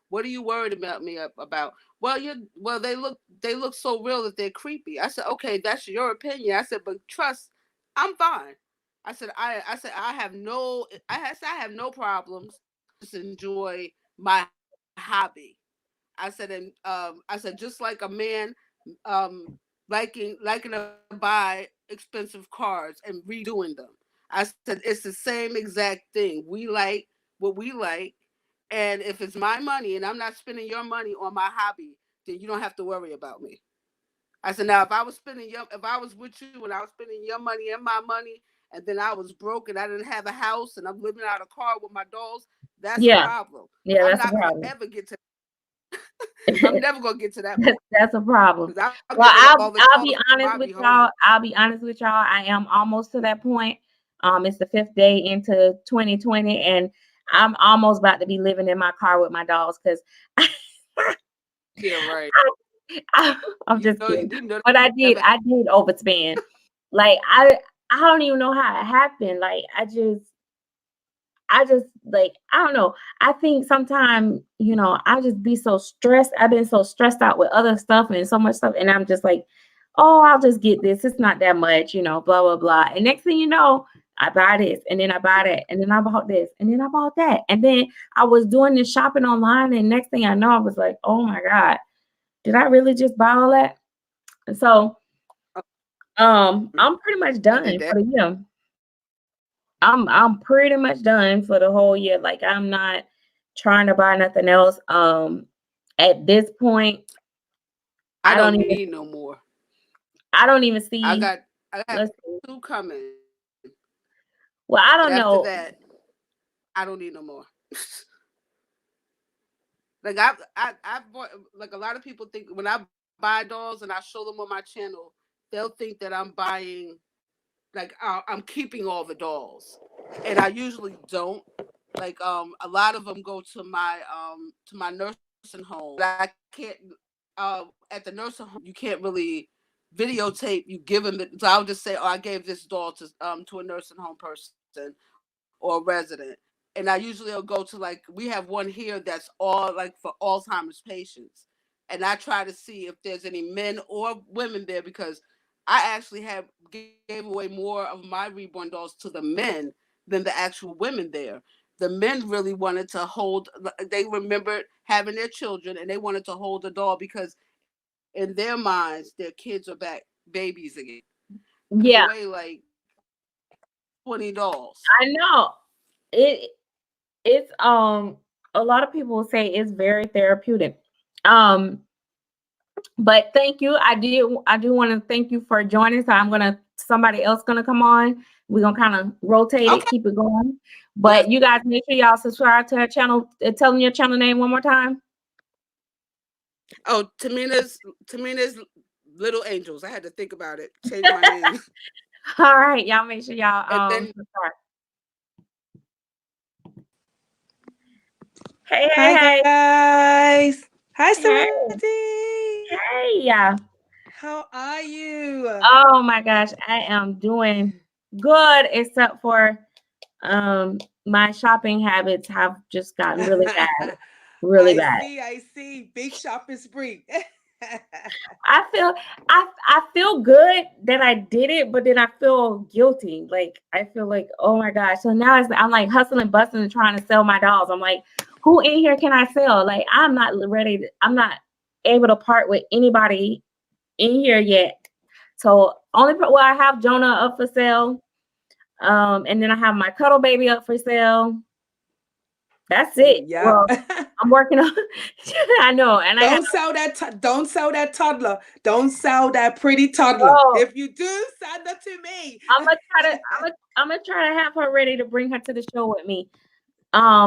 what are you worried about me about? Well, they look so real that they're creepy. I said, okay, that's your opinion. I said, but trust. I'm fine. I said I have no problems. Just enjoy my hobby. I said just like a man liking to buy expensive cars and redoing them. I said it's the same exact thing. We like what we like, and if it's my money and I'm not spending your money on my hobby, then you don't have to worry about me. I said, now if I was with you and I was spending your money and my money, and then I was broke and I didn't have a house and I'm living out of a car with my dolls, that's a Yeah, problem. yeah, I'm that's a not gonna problem. ever get to. I'm never gonna get to that point That's a problem. because I'll Well, give it I'll all be the honest with Barbie y'all. homework. I'll be honest with y'all. I am almost to that point. It's the 5th day into 2020, and I'm almost about to be living in my car with my dolls because Yeah, right. I'm just kidding. You know But never. I did overspend. Like I don't even know how it happened. Like I just like I don't know. I think sometimes, I just be so stressed. I've been so stressed out with other stuff and so much stuff. And I'm just like, oh, I'll just get this. It's not that much, blah, blah, blah. And next thing you know, I buy this and then I buy that and then I bought this and then I bought that. And then I was doing this shopping online and next thing I know, I was like, oh my God, did I really just buy all that? And so I'm pretty much I done did for that. the year. I'm pretty much done for the whole year. Like I'm not trying to buy nothing else. At this point, I I don't don't even need no more. I don't even I see. got I have Let's see. two coming, Well, I and don't after know. that, I don't need no more. Like I've bought, like a lot of people think when I buy dolls and I show them on my channel, they'll think that I'm buying like I'm keeping all the dolls, and I usually don't. Like a lot of them go to my nursing home. But I can't at the nursing home you can't really videotape you giving it. So I'll just say, oh, I gave this doll to a nursing home person or a resident. And I usually will go to, like, we have one here that's all like for Alzheimer's patients. And I try to see if there's any men or women there because I actually have gave away more of my reborn dolls to the men than the actual women there. The men really wanted to hold, they remembered having their children and they wanted to hold the doll because in their minds, their kids are back babies again. Give Yeah, away like 20 dolls. I know. It it's a lot of people say it's very therapeutic. Um, but thank you. I do want to thank you for joining. So somebody else gonna come on. We're gonna kind of rotate it, Okay. keep it going. Let's But you guys make sure y'all subscribe to our channel. Tell them your channel name one more time. Oh, Tamina's Little Angels. I had to think about it. Change my name. All right, y'all make sure y'all And then subscribe. Hey, Hi hey, guys. Hi hey, Serenity. hey, yeah. How are you? Oh my gosh, I am doing good, except for my shopping habits have just gotten really bad, really bad. I see. Big shopping spree. I feel good that I did it, but then I feel guilty. Like I feel like, oh my gosh. So now I'm like hustling, busting, and trying to sell my dolls. I'm like, who in here can I sell? Like I'm not ready. I'm not able to part with anybody in here yet. So I have Jonah up for sale. And then I have my cuddle baby up for sale. That's it. Yep. Well, I'm working on. I know, and I have. Don't sell that toddler. Don't sell that pretty toddler. Oh, If you do, send her to me. I'm gonna try to have her ready to bring her to the show with me.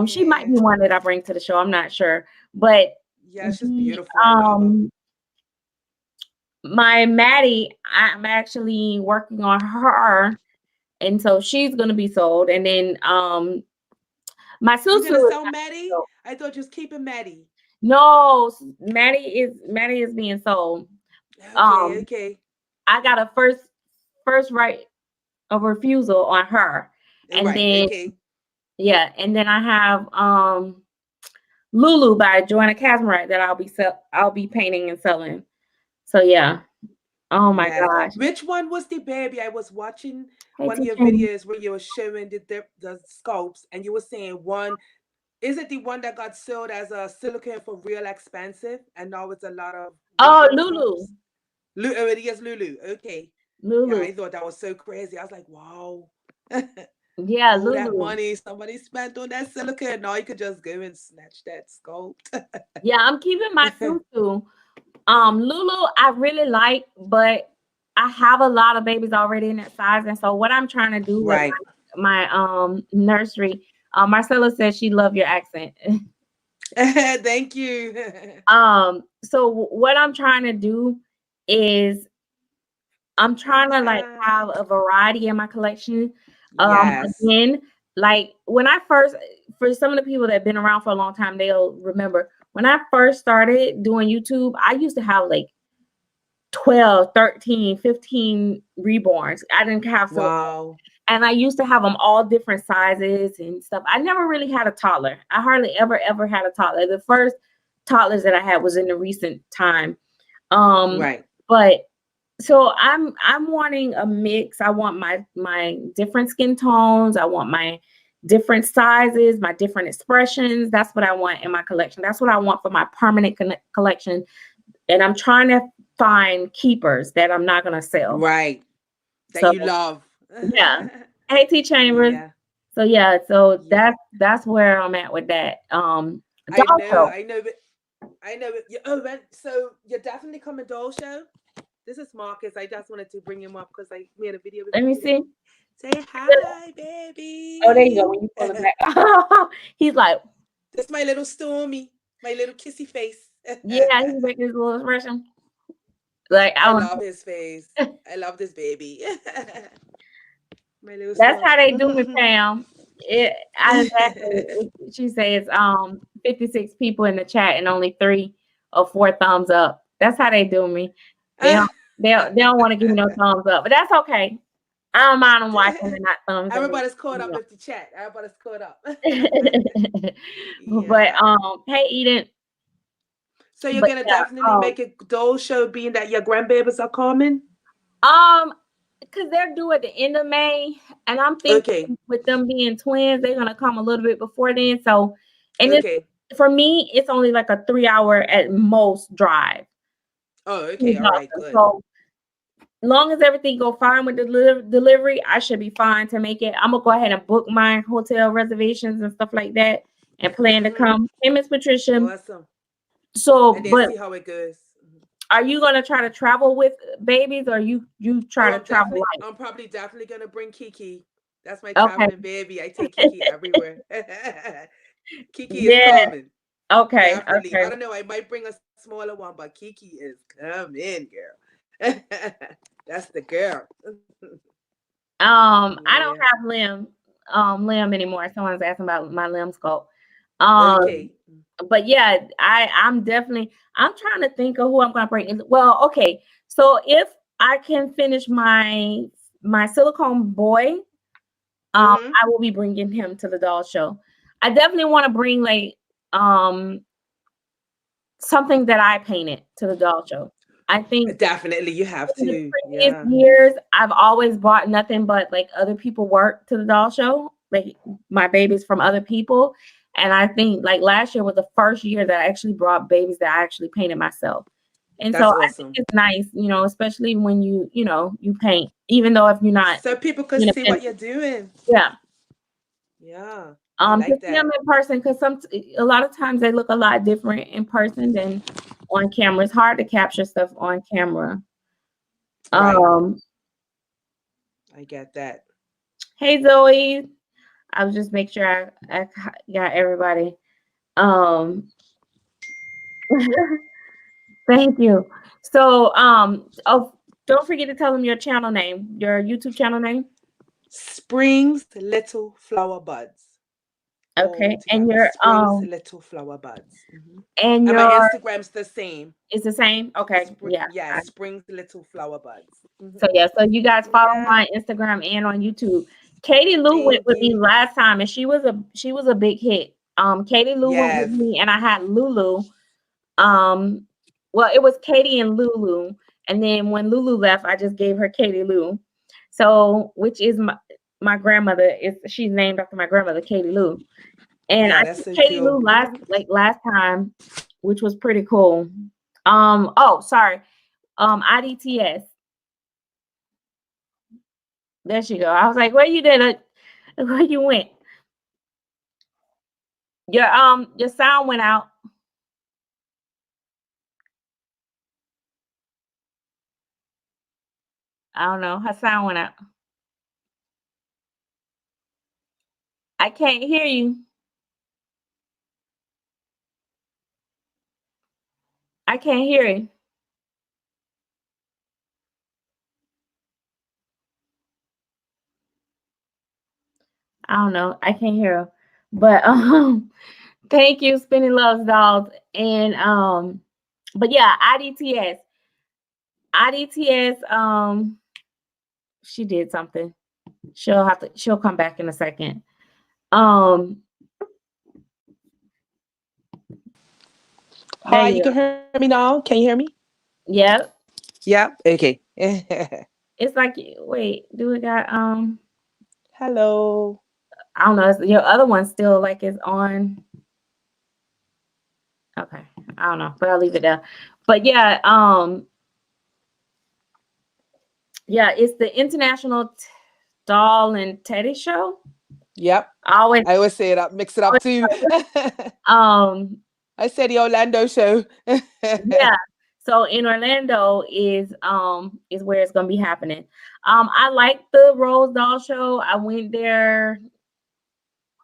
She might Yeah. be one that I bring to the show. I'm not sure, but Yeah, she's the beautiful. I love her. my Maddie, I'm actually working on her, and so she's gonna be sold. And then my You're Susu gonna is sell not Maddie? sold. I thought you was keeping Maddie. No, Maddie is being sold. Okay, Um, okay. I got a first right of refusal on her, and Right, then okay. yeah, and then I have Lulu by Joanna Casmarite that I'll be painting and selling. So yeah. Oh my Yes. gosh. Which one was the baby? I was watching Hey, one of your T-Chain. videos where you were showing the scopes, and you were saying one. Is it the one that got sold as a silicone for real expensive, and now it's a lot of Oh, regular Lulu. scopes? Oh, it is Lulu. Okay. Yeah, Lulu. I thought that was so crazy. I was like, wow. Yeah, All that Lulu. money somebody spent on that silicone. Now you could just go and snatch that scope. Yeah, I'm keeping my tutu. Lulu, I really like, but I have a lot of babies already in that size. And so what I'm trying to do with Right. my nursery, Marcella says she loved your accent. Thank you. So what I'm trying to do is I'm trying to like have a variety in my collection. Yes. Again, like when I first, for some of the people that have been around for a long time, they'll remember when I first started doing YouTube, I used to have like 12, 13, 15 reborns. I didn't have so, Wow. and I used to have them all different sizes and stuff. I never really had a toddler. I hardly ever had a toddler. The first toddlers that I had was in the recent time. Right. But so I'm wanting a mix. I want my different skin tones. I want my different sizes, my different expressions. That's what I want in my collection. That's what I want for my permanent collection. And I'm trying to find keepers that I'm not going to sell. Right. That So, you love. yeah. Hey, T Chambers. Yeah. So yeah, so Yeah. that's where I'm at with that. I know, but so you're definitely coming doll show. This is Marcus. I just wanted to bring him up because I made a video with Let him me today. see. Say hi, baby. Oh, there you go. When you pull it back, he's like, "This my little Stormy, my little kissy face." yeah, he's making his little expression. Like I love his face. I love this baby. My little. That's Stormy. how they do me, Pam. She says 56 people in the chat and only 3 or 4 thumbs up. That's how they do me. They don't want to give me no thumbs up, but that's okay. I don't mind them watching and not thumbs up. Everybody's caught up with the chat. Everybody's caught up. But hey, Eden. So you're gonna definitely make a doll show, being that your grandbabies are coming. Because they're due at the end of May, and I'm thinking with them being twins, they're gonna come a little bit before then. So, and for me, it's only like a 3-hour at most drive. Oh, okay, all right, good. So, long as everything go fine with the delivery, I should be fine to make it. I'm gonna go ahead and book my hotel reservations and stuff like that, and plan to come. Hey, Miss Patricia. Awesome. So, and then but see how it goes. Are you gonna try to travel with babies, or you try to travel light? I'm probably definitely gonna bring Kiki. That's my traveling baby. I take Kiki everywhere. Kiki is coming. Okay. Definitely. I don't know. I might bring a smaller one, but Kiki is coming, girl. That's the girl. I don't have limb anymore. Someone's asking about my limb sculpt. But yeah, I'm trying to think of who I'm gonna bring in. Well, okay. So if I can finish my silicone boy, I will be bringing him to the doll show. I definitely want to bring like something that I painted to the doll show. I think definitely you have to. In the previous years, I've always brought nothing but like other people work to the doll show, like my babies from other people. And I think like last year was the first year that I actually brought babies that I actually painted myself. And so I think it's nice, especially when you paint, even though if you're not. So people can see what you're doing. Yeah. Yeah. To see them in person, because a lot of times they look a lot different in person than on camera. It's hard to capture stuff on camera. Right. I get that. Hey Zoe. I was just make sure I got everybody. Thank you. So don't forget to tell them your channel name, your YouTube channel name. Springs Little Flower Buds. Okay, and your Springs Little Flower Buds. And your my Instagram's the same. It's the same. Okay, yeah. Springs Little Flower Buds. So yeah, so you guys follow my Instagram and on YouTube. Katie Lou went with me last time, and she was a big hit. Katie Lou went with me, and I had Lulu. Well, it was Katie and Lulu, And then when Lulu left, I just gave her Katie Lou. So, which is my grandmother, she's named after my grandmother, Katie Lou. And Yeah, I that's took so Katie cool. Lou last time, which was pretty cool. Sorry. IDTS. There she go. I was like, where you did? Where you went? Your sound went out. I don't know. Her sound went out. I can't hear you. I can't hear you. I don't know. I can't hear her. But thank you, Spinning Loves Dolls. And but yeah, IDTS. She did something. She'll come back in a second. Hi, you can hear me now? Can you hear me? Yep. Yep. Okay. It's like, wait, do we got Hello. I don't know. Your other one still like is on. Okay, I don't know, but I'll leave it there. But yeah, it's the International Doll and Teddy Show. Yep. I always say it up, mix it up too. I said the Orlando show. Yeah. So in Orlando is where it's gonna be happening. I like the Rose Doll Show. I went there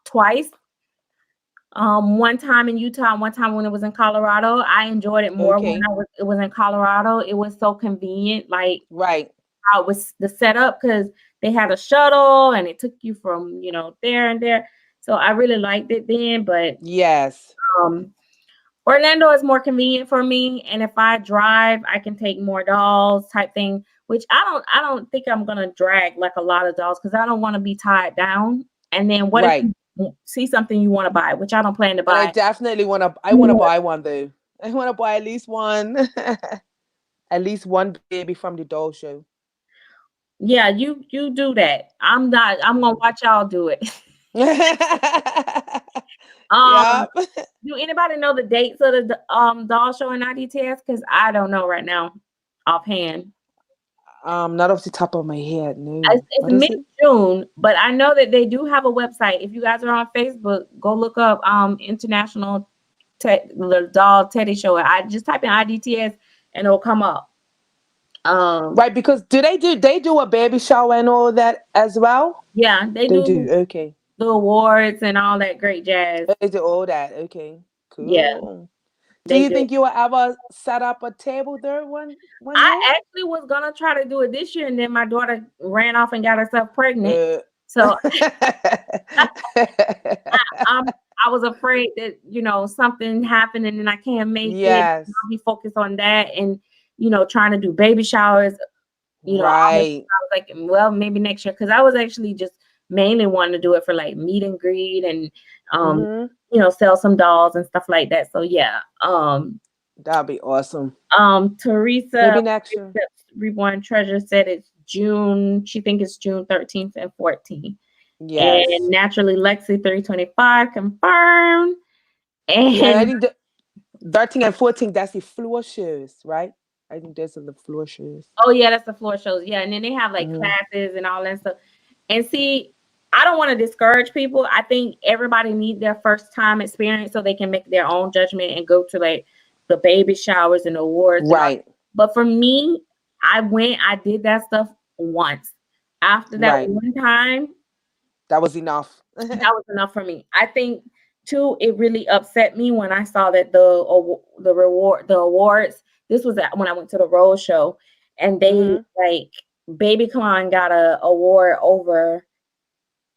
twice. One time in Utah, one time when it was in Colorado. I enjoyed it more when it was in Colorado. It was so convenient, like right. How it was the setup, because they had a shuttle and it took you from there and there. So I really liked it then. But yes, Orlando is more convenient for me, and if I drive, I can take more dolls type thing. Which I don't think I'm gonna drag like a lot of dolls, because I don't want to be tied down. And then what if you see something you want to buy, which I don't plan to buy. And I definitely want to. I want to buy one though. I want to buy at least one, at least one baby from the doll show. Yeah, you do that. I'm not. I'm gonna watch y'all do it. Yeah. Do anybody know the dates of the doll show in IDTS? Because I don't know right now, offhand. Not off the top of my head. No. It's mid-June, but I know that they do have a website. If you guys are on Facebook, go look up International Doll Teddy Show. I just type in IDTS and it'll come up. Right, because they do a baby shower and all that as well? Yeah, they do. Okay. The awards and all that great jazz. They do all that. Okay. Cool. Yeah. Do you think you will ever set up a table there one I actually was gonna try to do it this year, and then my daughter ran off and got herself pregnant. So I was afraid that something happened and then I can't make it. I'll be focused on that and trying to do baby showers. I was like, well, maybe next year, because I was actually just mainly wanting to do it for like meet and greet and sell some dolls and stuff like that. So yeah, that'd be awesome. Teresa, maybe next year. Reborn Treasure said it's June. She thinks it's June 13th and 14th. Yes. And Naturally Lexi 325 confirmed. And I think the 13 and 14, that's the floor shows, right? I think those are the floor shows. Oh yeah, that's the floor shows. Yeah, and then they have like classes and all that stuff. And see, I don't want to discourage people. I think everybody needs their first time experience so they can make their own judgment and go to like the baby showers and awards. Right. But for me, I did that stuff once. After that one time, that was enough. That was enough for me. I think too, it really upset me when I saw that the awards. This was when I went to the Rose show, and they like Baby Clown got a award over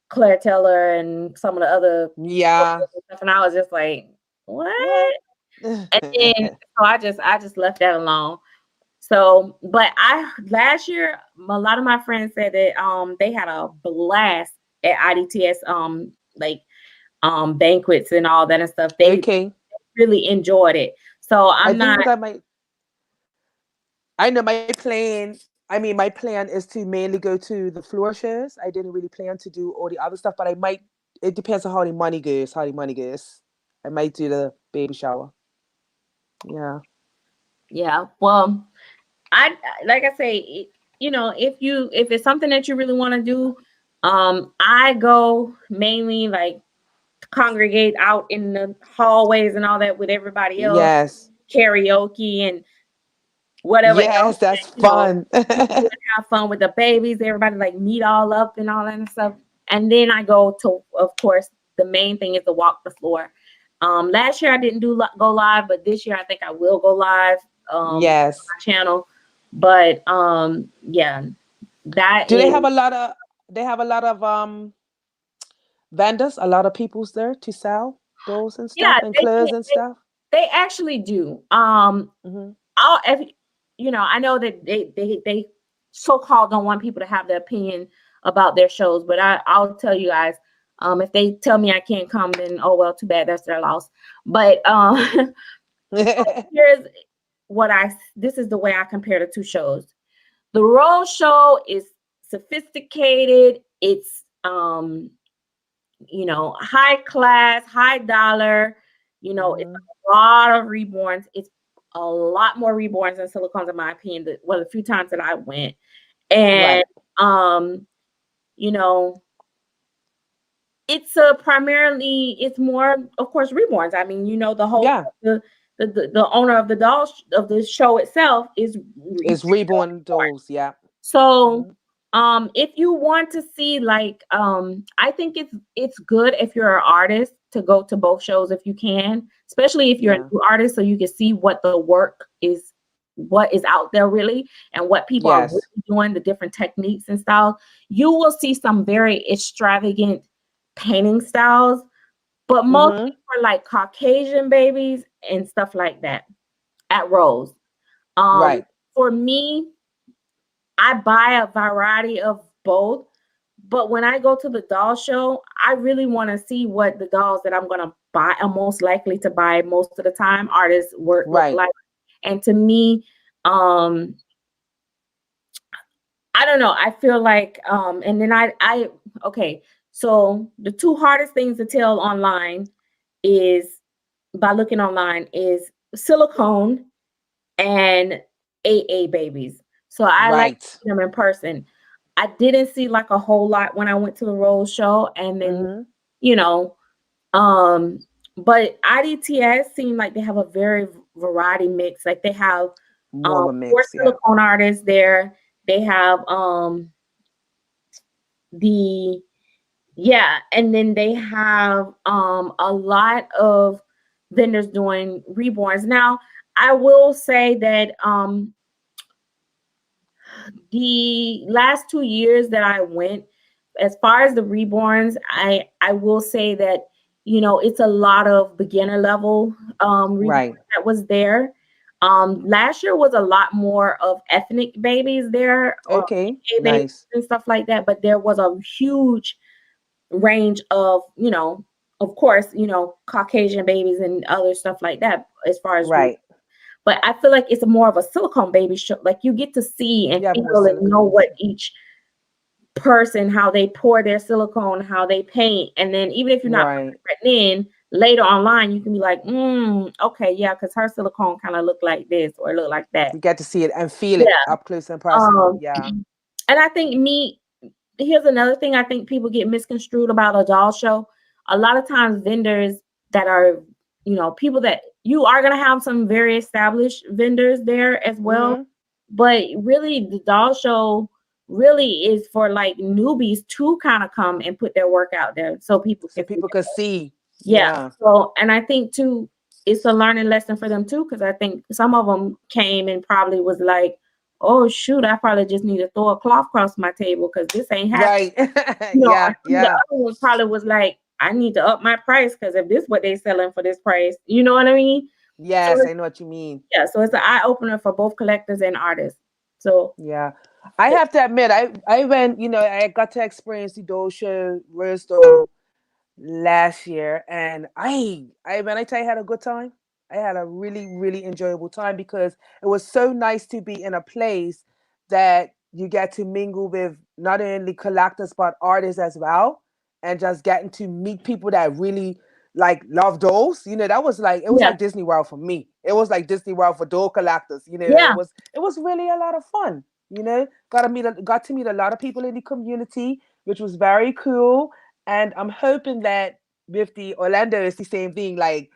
Claire Taylor and some of the other stuff, and I was just like, what? And then so I just left that alone. So, but last year a lot of my friends said that they had a blast at IDTS banquets and all that and stuff. They really enjoyed it. So I I know my plan. I mean, my plan is to mainly go to the floor shows. I didn't really plan to do all the other stuff, but I might. It depends on how the money goes. How the money goes. I might do the baby shower. Yeah. Yeah. Well, I like I say, you know, if it's something that you really want to do, I go mainly like congregate out in the hallways and all that with everybody else, Yes. karaoke and whatever else Yes, that's that, you know, fun. you do and have fun with the babies, everybody like meet all up and all that and stuff. And then I go to, of course, the main thing is to walk the floor. Last year I didn't go live, but this year I think I will go live on Yes. my channel. But yeah, that Do they is, have a lot of? They have a lot of vendors. A lot of peoples there to sell dolls and yeah, stuff and clothes and stuff. they actually do. Hmm. You know, I know that they so-called don't want people to have their opinion about their shows, but I'll tell you guys, if they tell me I can't come, then oh well, too bad, that's their loss. But here's this is the way I compare the two shows. The Rose Show is sophisticated. It's you know, high class, high dollar. You know, it's a lot of reborns. It's a lot more reborns than silicones, in my opinion. Well, a few times that I went, and Right. you know, it's primarily it's more, of course, reborns. I mean, you know, the whole Yeah. the owner of the of the show itself is It's reborn dolls. Yeah. so. Hmm. If you want to see like, I think it's good if you're an artist to go to both shows if you can, especially if you're a Yeah. new artist, so you can see what the work is, what is out there really, and what people are really Yes. doing, the different techniques and styles. You will see some very extravagant painting styles, but mostly Hmm. for like Caucasian babies and stuff like that at Rose. Um, Right. for me, I buy a variety of both, but when I go to the doll show, I really want to see what the dolls that I'm gonna buy, I'm most likely to buy most of the time, artists' work look Right. like. And to me, um, I don't know. I feel like, and then okay. So the two hardest things to tell online is by looking online is silicone and AA babies. So I like to Right. see them in person. I didn't see like a whole lot when I went to the Rose show, and then Hmm. you know, um, but IDTS seemed like they have a very variety mix. Like they have More of a four mix. Yeah. silicone artists there. They have the yeah, and then they have a lot of vendors doing reborns. Now, I will say that the last 2 years that I went, as far as the reborns, I will say that, you know, it's a lot of beginner level reborn Right. that was there. Last year was a lot more of ethnic babies there, or Okay. gay babies Nice. and stuff like that, but there was a huge range of, you know, of course, you know, Caucasian babies and other stuff like that as far as Right. but I feel like it's more of a silicone baby show. Like you get to see and You have more feel and know silicone. what each person, how they pour their silicone, how they paint. And then even if you're not Right. putting it in, later online, you can be like, okay, yeah, because her silicone kind of look like this or look like that. You get to see it and feel it Yeah. up close and personal. Um, Yeah. and I think here's another thing I think people get misconstrued about a doll show. A lot of times vendors that are, you know, people that you are going to have some very established vendors there as well. Hmm. But really the doll show really is for like newbies to kind of come and put their work out there so people So can see people it. could see. Yeah. Yeah. So, and I think too, it's a learning lesson for them too, because I think some of them came and probably was like, oh shoot, I probably just need to throw a cloth across my table because this ain't happening. Right. You know, Yeah. and the Yeah. other one probably was like, I need to up my price because if this what they selling for this price, you know what I mean? So Yes, I know what you mean. yeah, so it's an eye opener for both collectors and artists. So Yeah. I have to admit, I went, I got to experience the doll show, Rose Doll, last year, and I when I tell you I had a good time, I had a really, really enjoyable time because it was so nice to be in a place that you get to mingle with not only collectors but artists as well, and just getting to meet people that really like love dolls. That was like, it was Yeah. like Disney World for me. It was like Disney World for doll collectors. Yeah. It was really a lot of fun. Got to meet a lot of people in the community, which was very cool. And I'm hoping that with the Orlando, it's the same thing. Like,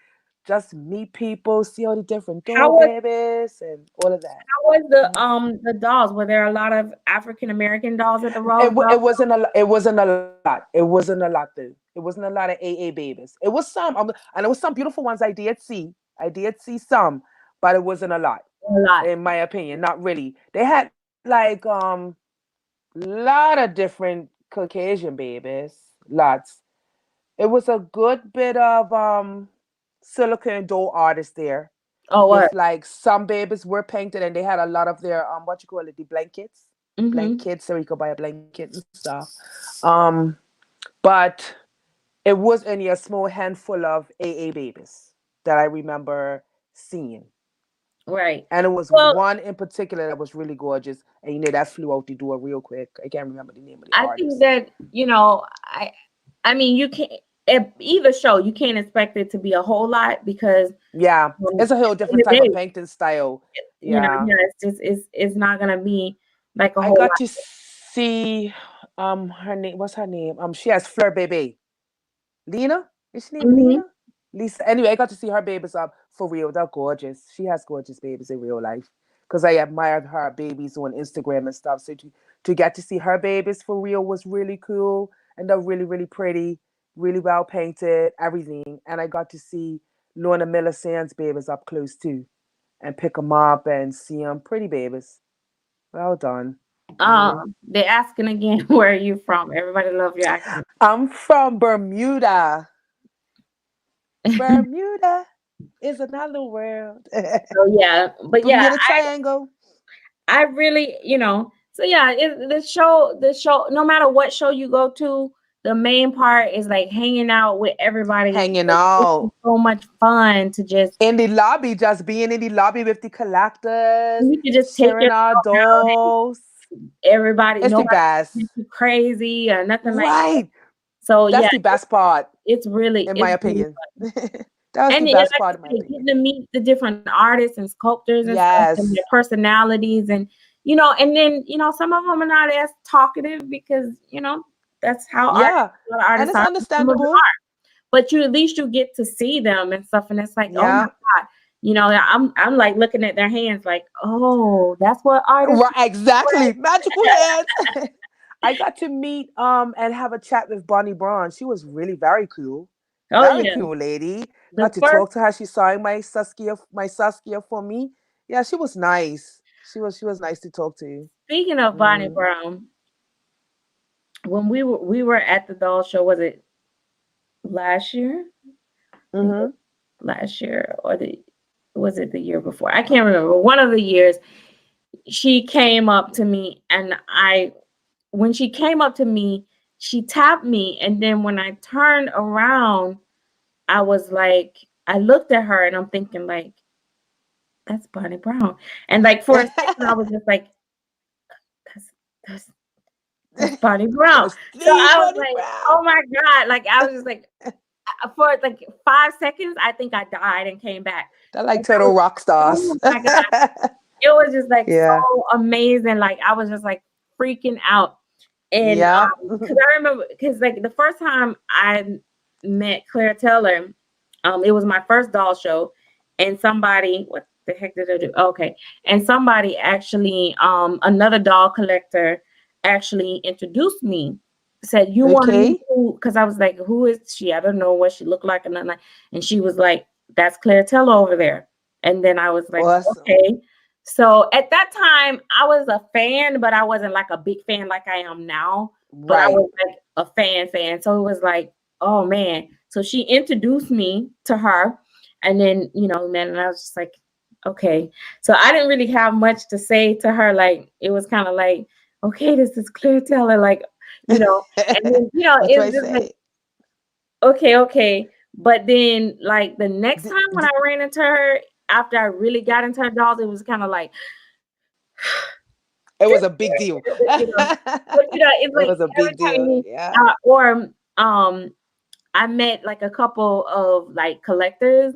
just meet people, see all the different How doll was babies and all of that. how was the dolls? Were there a lot of African American dolls at the Rose Doll? It wasn't a it wasn't a lot. It wasn't a lot though. It wasn't a lot of AA babies. It was some, and there was some beautiful ones I did see. I did see some, but it wasn't a lot, A lot. in my opinion. Not really. They had like lot of different Caucasian babies. Lots. It was a good bit of silicone doll artists there. Oh, With what? like some babies were painted, and they had a lot of their what you call it, the blankets. Mm-hmm. Blankets, so you could buy a blanket and stuff. Um, but it was only a small handful of AA babies that I remember seeing. Right. And it was Well, one in particular that was really gorgeous. And that flew out the door real quick. I can't remember the name of the I think artist. that, I mean, you can't, at either show, you can't expect it to be a whole lot because Yeah, it's a whole in different the type of day, painting style. Yeah. it's just it's not gonna be like a I whole got lot. to see her name. What's her name? She has Fleur Bebe. Lena? Is she named Hmm. Lena? Lisa. Anyway, I got to see her babies up for real. They're gorgeous. She has gorgeous babies in real life. Because I admired her babies on Instagram and stuff. So to get to see her babies for real was really cool. And they're really, really pretty, really well painted, everything. And I got to see Lorna Miller Sands babies up close too. And pick them up and see them. Pretty babies. Well done. They're asking again, where are you from? Everybody love your accent. I'm from Bermuda. Bermuda is another world. So yeah, but yeah, Bermuda Triangle. I really, so yeah, the show, no matter what show you go to, the main part is like hanging out with everybody. Hanging Like, it's out so much fun to just, in the lobby, just being in the lobby with the collectors, you can just take sharing your our dolls. everybody, It's the nobody best. too crazy or nothing like that. Right. So That's yeah, the best part, it's really, in my it's really opinion. That was and the like best you part, in my said, opinion. getting to meet the different artists and sculptors and stuff and Yes. their personalities and and then some of them are not as talkative because that's how Yeah. a lot of And artists it's are. Some of them understandable. are, but at least you get to see them and stuff, and it's like, oh my Yeah. god, I'm like looking at their hands, like, oh, that's what artists. Right, exactly. Magical hands. I got to meet and have a chat with Bonnie Braun. She was really very cool. Oh Very yeah, cool lady. the Got to first. talk to her. She signed my Saskia for me. Yeah, she was nice. She was nice to talk to. Speaking of Bonnie Mm. Brown, when we were at the doll show, was it last year? I think it was Mm-hmm. last year, or was it the year before? I can't remember. One of the years, she came up to me, and when she came up to me, she tapped me, and then when I turned around, I was like, I looked at her, and I'm thinking like, that's Bonnie Brown, and like for a second, I was just like, that's that's that's Bonnie Brown. That's So the I was Bonnie like, Brown. oh my god, like I was just like, for like 5 seconds, I think I died and came back. They're like Like, I total was, rock stars. oh my god, it was just like Yeah. so amazing. Like I was just like freaking out. And Yeah. because I remember, because like the first time I met Claire Taylor, it was my first doll show, and somebody, what the heck did I do? Okay, and somebody actually, another doll collector actually introduced me. Said, you want to meet Okay. who? Because I was like, who is she? I don't know what she looked like, and nothing like. And she was like, that's Claire Taylor over there. And then I was like, Awesome. okay. So at that time, I was a fan, but I wasn't like a big fan like I am now. But I Right. was like a fan. So it was like, oh man. So she introduced me to her. And then, man, and I was just like, okay. So I didn't really have much to say to her. Like, it was kind of like, okay, this is Claire Taylor. Like, and then, What do I it's just like, say? okay. But then, like the next D- time when I ran into her, after I really got into her dolls, it was kind of like, It was a big deal. you know, but it's It like was a every big deal. time Yeah. or I met like a couple of like collectors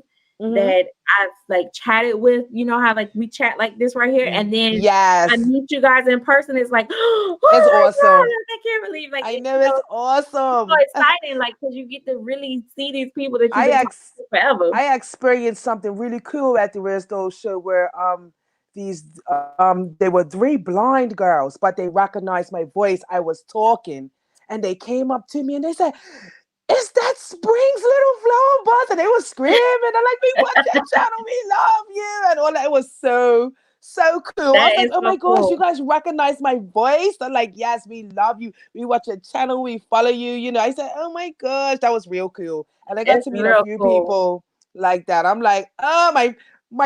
that I've like chatted with, you know how like we chat like this right here, and then I Yes. meet you guys in person. It's like, oh It's my awesome. God, I can't believe like I it, know it's it's awesome. so exciting, like because you get to really see these people that you've I been talking ex to forever. I experienced something really cool at the Where's Those show where these they were three blind girls, but they recognized my voice. I was talking, and they came up to me and they said, "Is that Spring's little flower buzz?" And they were screaming. They're like, "We watch your channel, we love you," and all that. It was so cool. I That was like, is "Oh so my gosh, you cool. guys recognize my voice?" They're like, "Yes, we love you. We watch your channel, we follow you." You know, I said, "Oh my gosh, that was real cool." And I got It's to meet a real few cool. people like that. I'm like, "Oh my,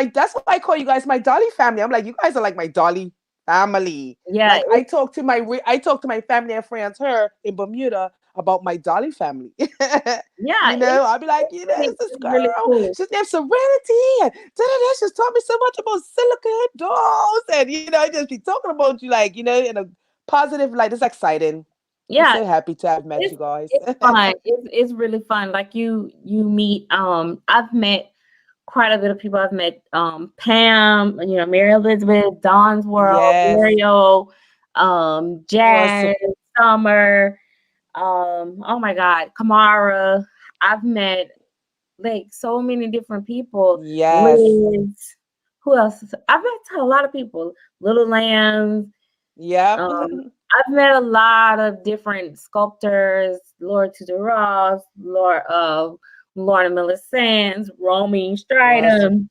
that's why I call you guys my Dolly family." I'm like, "You guys are like my Dolly family." Yeah, Like I talk to my family and friends here in Bermuda about my Dolly family. yeah, You know, I'll be like, you know, it's this it's really girl. cool. She's named Serenity. And da-da-da, she's taught me so much about silicone dolls. And, you know, I just be talking about you, like, you know, in a positive light. It's exciting. I'm Yeah, so happy to have met it's you guys. it's fun. It's really fun. Like you meet I've met quite a bit of people. I've met Pam, you know, Mary Elizabeth, Dawn's World, Yes. Mario, Jazz, Awesome. Summer, oh my God, Kamara. I've met like so many different people. Yes. Liz, who else? I've met a lot of people. Little Lambs. Yep. I've met a lot of different sculptors, Laura Tudor Ross, Lorna Miller Sands, Romy Awesome. Stridham.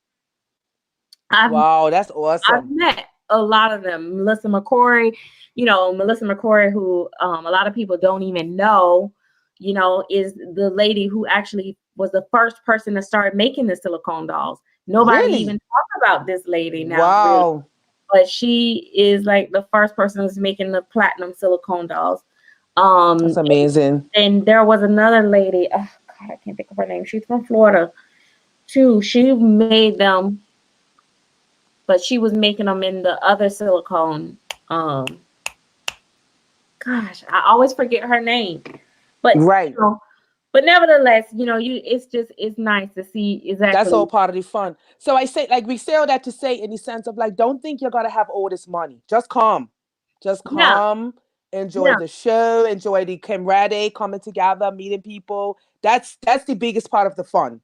I've Wow, that's I've awesome. met a lot of them. Melissa McCory, you know, Melissa McCory, who a lot of people don't even know, you know, is the lady who actually was the first person to start making the silicone dolls. Nobody even Really? talk about this lady now, really. Wow. But she is like the first person who's making the platinum silicone dolls. That's Um, amazing. and there was another lady. Oh God, I can't think of her name. She's from Florida too. She made them, but she was making them in the other silicone. Um, gosh, I always forget her name. But Right. you know, but nevertheless, you know, it's nice to see That's all exactly. part of the fun. So I say, like, we say all that to say, in the sense of like, don't think you're gonna have all this money. Just come, just Yeah, come, enjoy yeah, the show, enjoy the camaraderie, coming together, meeting people. That's the biggest part of the fun.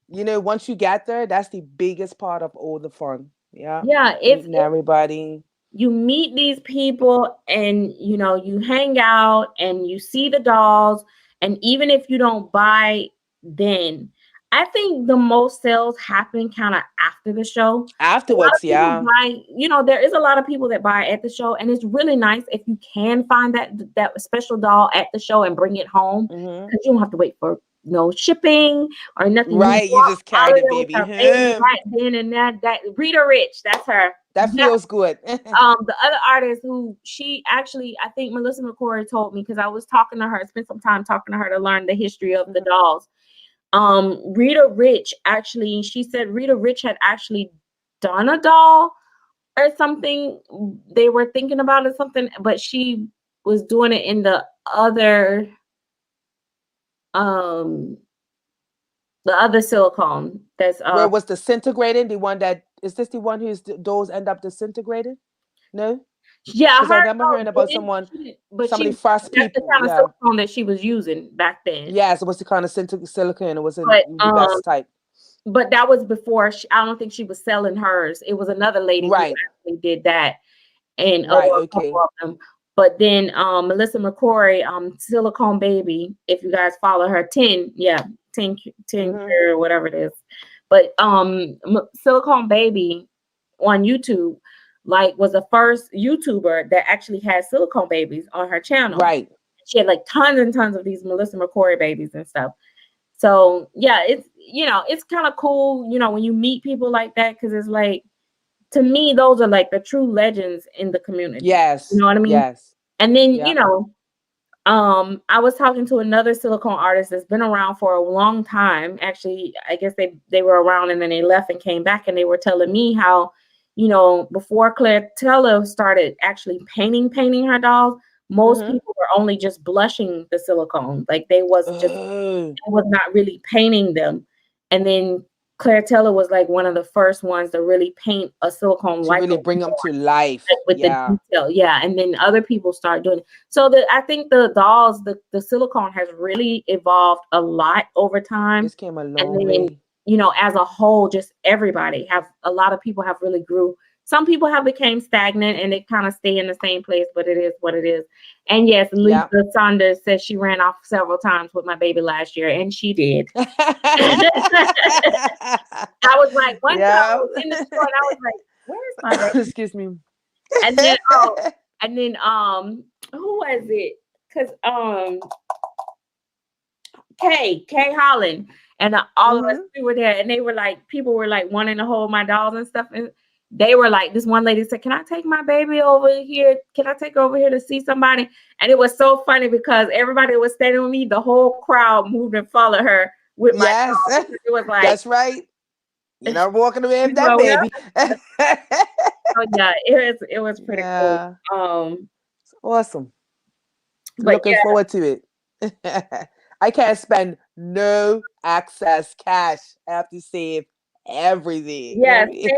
You know, once you get there, that's the biggest part of all the fun. Yeah, yeah. meeting everybody. You meet these people and you know you hang out and you see the dolls, and even if you don't buy then, I think the most sales happen kind of after the show. A lot Afterwards, of people yeah. buy, you know, there is a lot of people that buy at the show, and it's really nice if you can find that special doll at the show and bring it home, Hmm. because you don't have to wait for no shipping or nothing. You Right, you walk just out carry of the there with baby her baby home. right then and that Rita Rich, that's her. That feels good. The other artist who she actually, I think Melissa McCory told me, because I was talking to her, spent some time talking to her to learn the history of the Mhm. dolls. Rita Rich actually, she said Rita Rich had actually done a doll or something. They were thinking about it, something, but she was doing it in um the other silicone that's Where was disintegrating? The one that is this the one whose doors end up disintegrating? No, yeah, because I her remember hearing no, about she didn't, some of the first that's the people. kind of Yeah, silicone that she was using back then. yes, it was the kind of silicone. It was in But the best type. that was before I don't think she was selling hers. It was another lady who Right, actually did that, and right, a couple okay. of them. But then Melissa McCory, Silicone Baby, if you guys follow her, 10, yeah, 10, 10 Hmm. or whatever it is. But Silicone Baby on YouTube, like, was the first YouTuber that actually had silicone babies on her channel. Right. She had like tons and tons of these Melissa McCory babies and stuff. So yeah, it's, you know, it's kind of cool, you know, when you meet people like that, because it's like, to me, those are like the true legends in the community. You Yes. know what I mean? Yes. And then, you Yeah. know, I was talking to another silicone artist that's been around for a long time. Actually, I guess they were around and then they left and came back, and they were telling me how, before Claire Taylor started actually painting her dolls, most Mhm. people were only just blushing the silicone. Like they was Oh, not really painting them. And then Claire Taylor was like one of the first ones to really paint a silicone to like really bring them to life. with the Yeah. detail. Yeah. And then other people start doing it. So I think the dolls, the silicone has really evolved a lot over time. This came a And long then, way. as a whole, just everybody a lot of people have really grew. Some people have became stagnant and they kind of stay in the same place, but it is what it is. And yes, Lisa Yeah. Saunders says she ran off several times with my baby last year, and she did. I was like, one time I Yeah. was in the store and I was like, where's my baby? Excuse me. And then who was it? Because Kay Holland and all of us, Mhm. we were there, and they were like, people were like wanting to hold my dolls and stuff, and they were like, this one lady said, "Can I take my baby over here? Can I take her over here to see somebody?" And it was so funny because everybody was standing with me, the whole crowd moved and followed her with my Yes. doll. It was like, That's right. You're not walking away with you that know, baby. so yeah, it was pretty cool. Yeah. It's awesome. But Looking forward to it. I can't spend no access cash. I have to save everything. You know yeah, what I mean?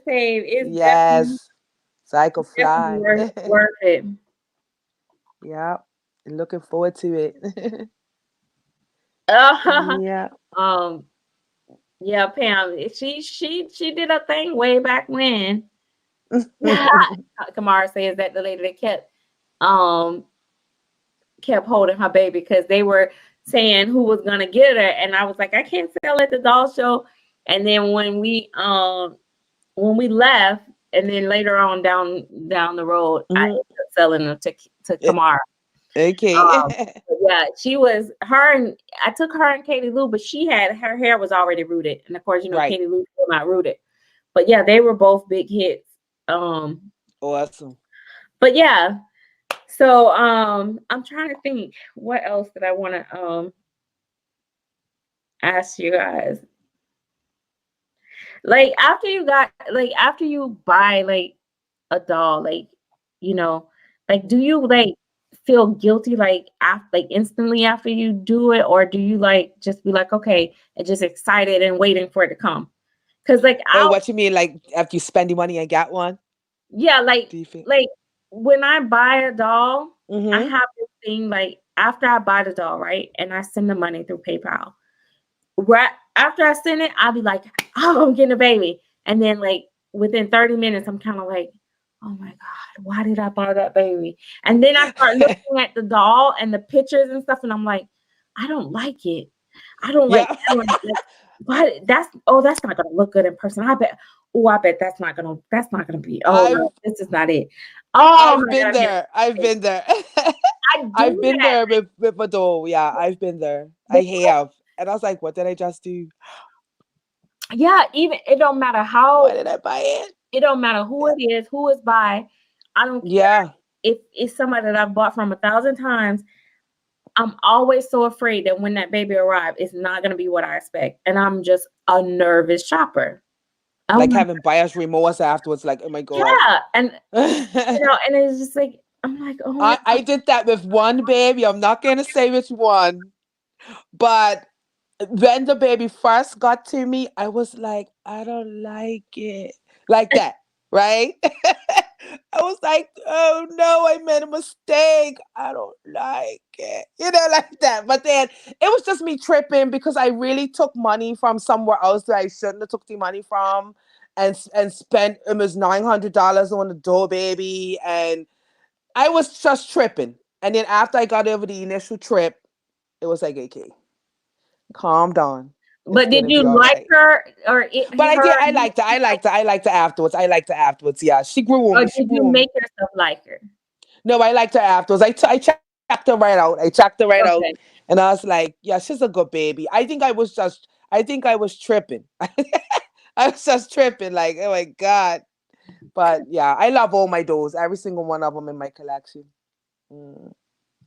save. It's definitely Yes. So I could definitely fly. worth it. Yeah. Looking forward to it. Uh, Yeah. um, yeah, Pam, she did a thing way back when. Kamara says that the lady that kept holding her baby because they were saying who was gonna get her, and I was like, I can't sell at the doll show. And then when we left, and then later on down the road, I ended Mhm. up selling them to Eh, Kamara. Okay. Yeah, she was her and I took her and Katie Lou, but her hair was already rooted, and of course, Right. Katie Lou still not rooted. But yeah, they were both big hits. Awesome. But yeah, so I'm trying to think what else did I want to ask you guys. Like after you buy like a doll, you know, do you like feel guilty like after like instantly after you do it, or do you like just be like okay and just excited and waiting for it to come? Because like Oh, what you mean? Like after you spend the money and get one? yeah, Do you think? like when I buy a doll, I Mm-hmm. have this thing like after I buy the doll, right, and I send the money through PayPal. Right after I send it, I'll be like, oh, I'm getting a baby. And then like within 30 minutes, I'm kind of like, oh my God, why did I buy that baby? And then I start looking at the doll and the pictures and stuff, and I'm like, I don't like it. I don't like, Yeah. I don't like why that's not gonna look good in person. I bet that's not gonna be, oh I've no, this is not it. Oh I've my God, been I'm getting there. I've been there. I do I've been that. there with a doll. Yeah, I've been there. I Because, have. And I was like, what did I just do? yeah, even it don't matter Why how did I buy it? it don't matter who Yeah. it is, who is by. I don't care Yeah. if it's somebody that I've bought from 1,000 times. I'm always so afraid that when that baby arrives, it's not gonna be what I expect, and I'm just a nervous shopper. Oh Like my having buyer's remorse afterwards, like, oh my God. yeah, and I and it's just like I'm like, oh my I did that with one baby. I'm not gonna say which one, but when the baby first got to me, I was like, I don't like it. Like that, right? I was like, oh no, I made a mistake. I don't like it. Like that. But then it was just me tripping because I really took money from somewhere else that I shouldn't have took the money from and spent almost $900 on a doll baby. And I was just tripping. And then after I got over the initial trip, it was like, okay, calm down. It's but did gonna you be all like right. her or But I her did. I liked her. I liked her. I liked her afterwards. I liked her afterwards. Yeah, she grew on or me. She did you grew on me. make yourself like her? No, I liked her afterwards. I checked her right out. I checked her right out, Okay. and I was like, yeah, she's a good baby. I think I was tripping. I was just tripping. Like, oh my God. But yeah, I love all my dolls. Every single one of them in my collection. Mm.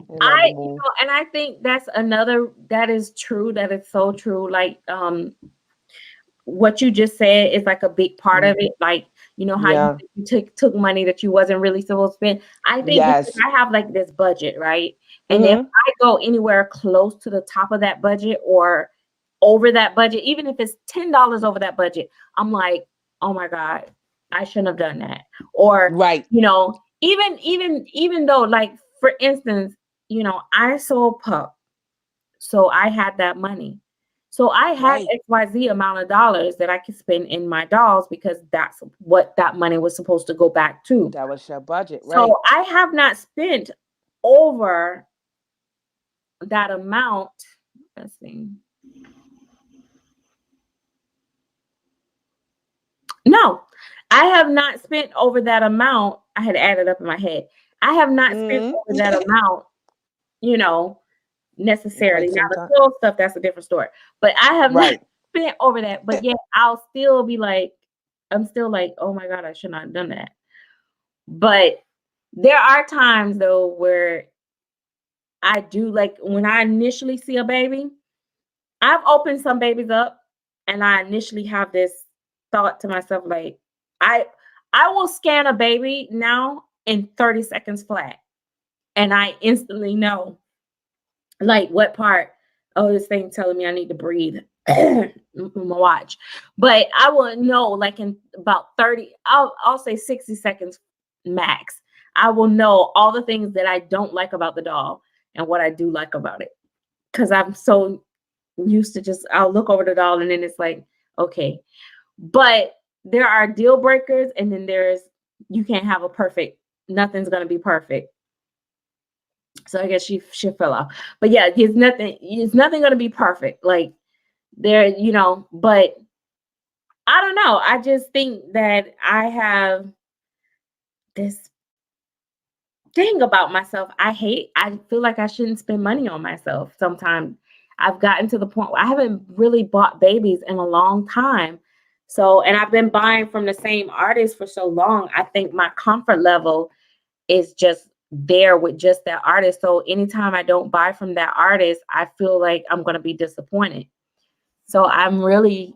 And I think that is true. That is so true. Like, what you just said is like a big part of it. Like, you know, how you took money that you wasn't really supposed to spend. I think because I have like this budget, right? And if I go anywhere close to the top of that budget or over that budget, even if it's $10 over that budget, I'm like, oh my God, I shouldn't have done that. Or, you know, even though, like, for instance, you know, I sold pup, so I had that money. So I had XYZ amount of dollars that I could spend in my dolls because that's what that money was supposed to go back to. That was your budget, right? So I have not spent over that amount. Let's see. No, I have not spent over that amount. I had added up in my head. I have not spent over that amount, you know, necessarily. Now the little stuff, that's a different story. But I have not spent over that. But yet I'll still be like, I'm still like, oh my God, I should not have done that. But there are times though where I do, like when I initially see a baby, I've opened some babies up and I initially have this thought to myself, like, I will scan a baby now in 30 seconds flat. And I instantly know, like, what part, this thing telling me I need to breathe. My watch. But I will know, like, in about 30, I'll say 60 seconds max. I will know all the things that I don't like about the doll and what I do like about it. Because I'm so used to just, I'll look over the doll and then it's like, okay. But there are deal breakers, and then you can't have a perfect, nothing's going to be perfect. So I guess she fell off. But yeah, it's nothing going to be perfect. Like, there, you know, but I don't know. I just think that I have this thing about myself. I feel like I shouldn't spend money on myself. Sometimes I've gotten to the point where I haven't really bought babies in a long time. So, and I've been buying from the same artist for so long. I think my comfort level is just there with just that artist. So anytime I don't buy from that artist, I feel like I'm going to be disappointed. So I'm really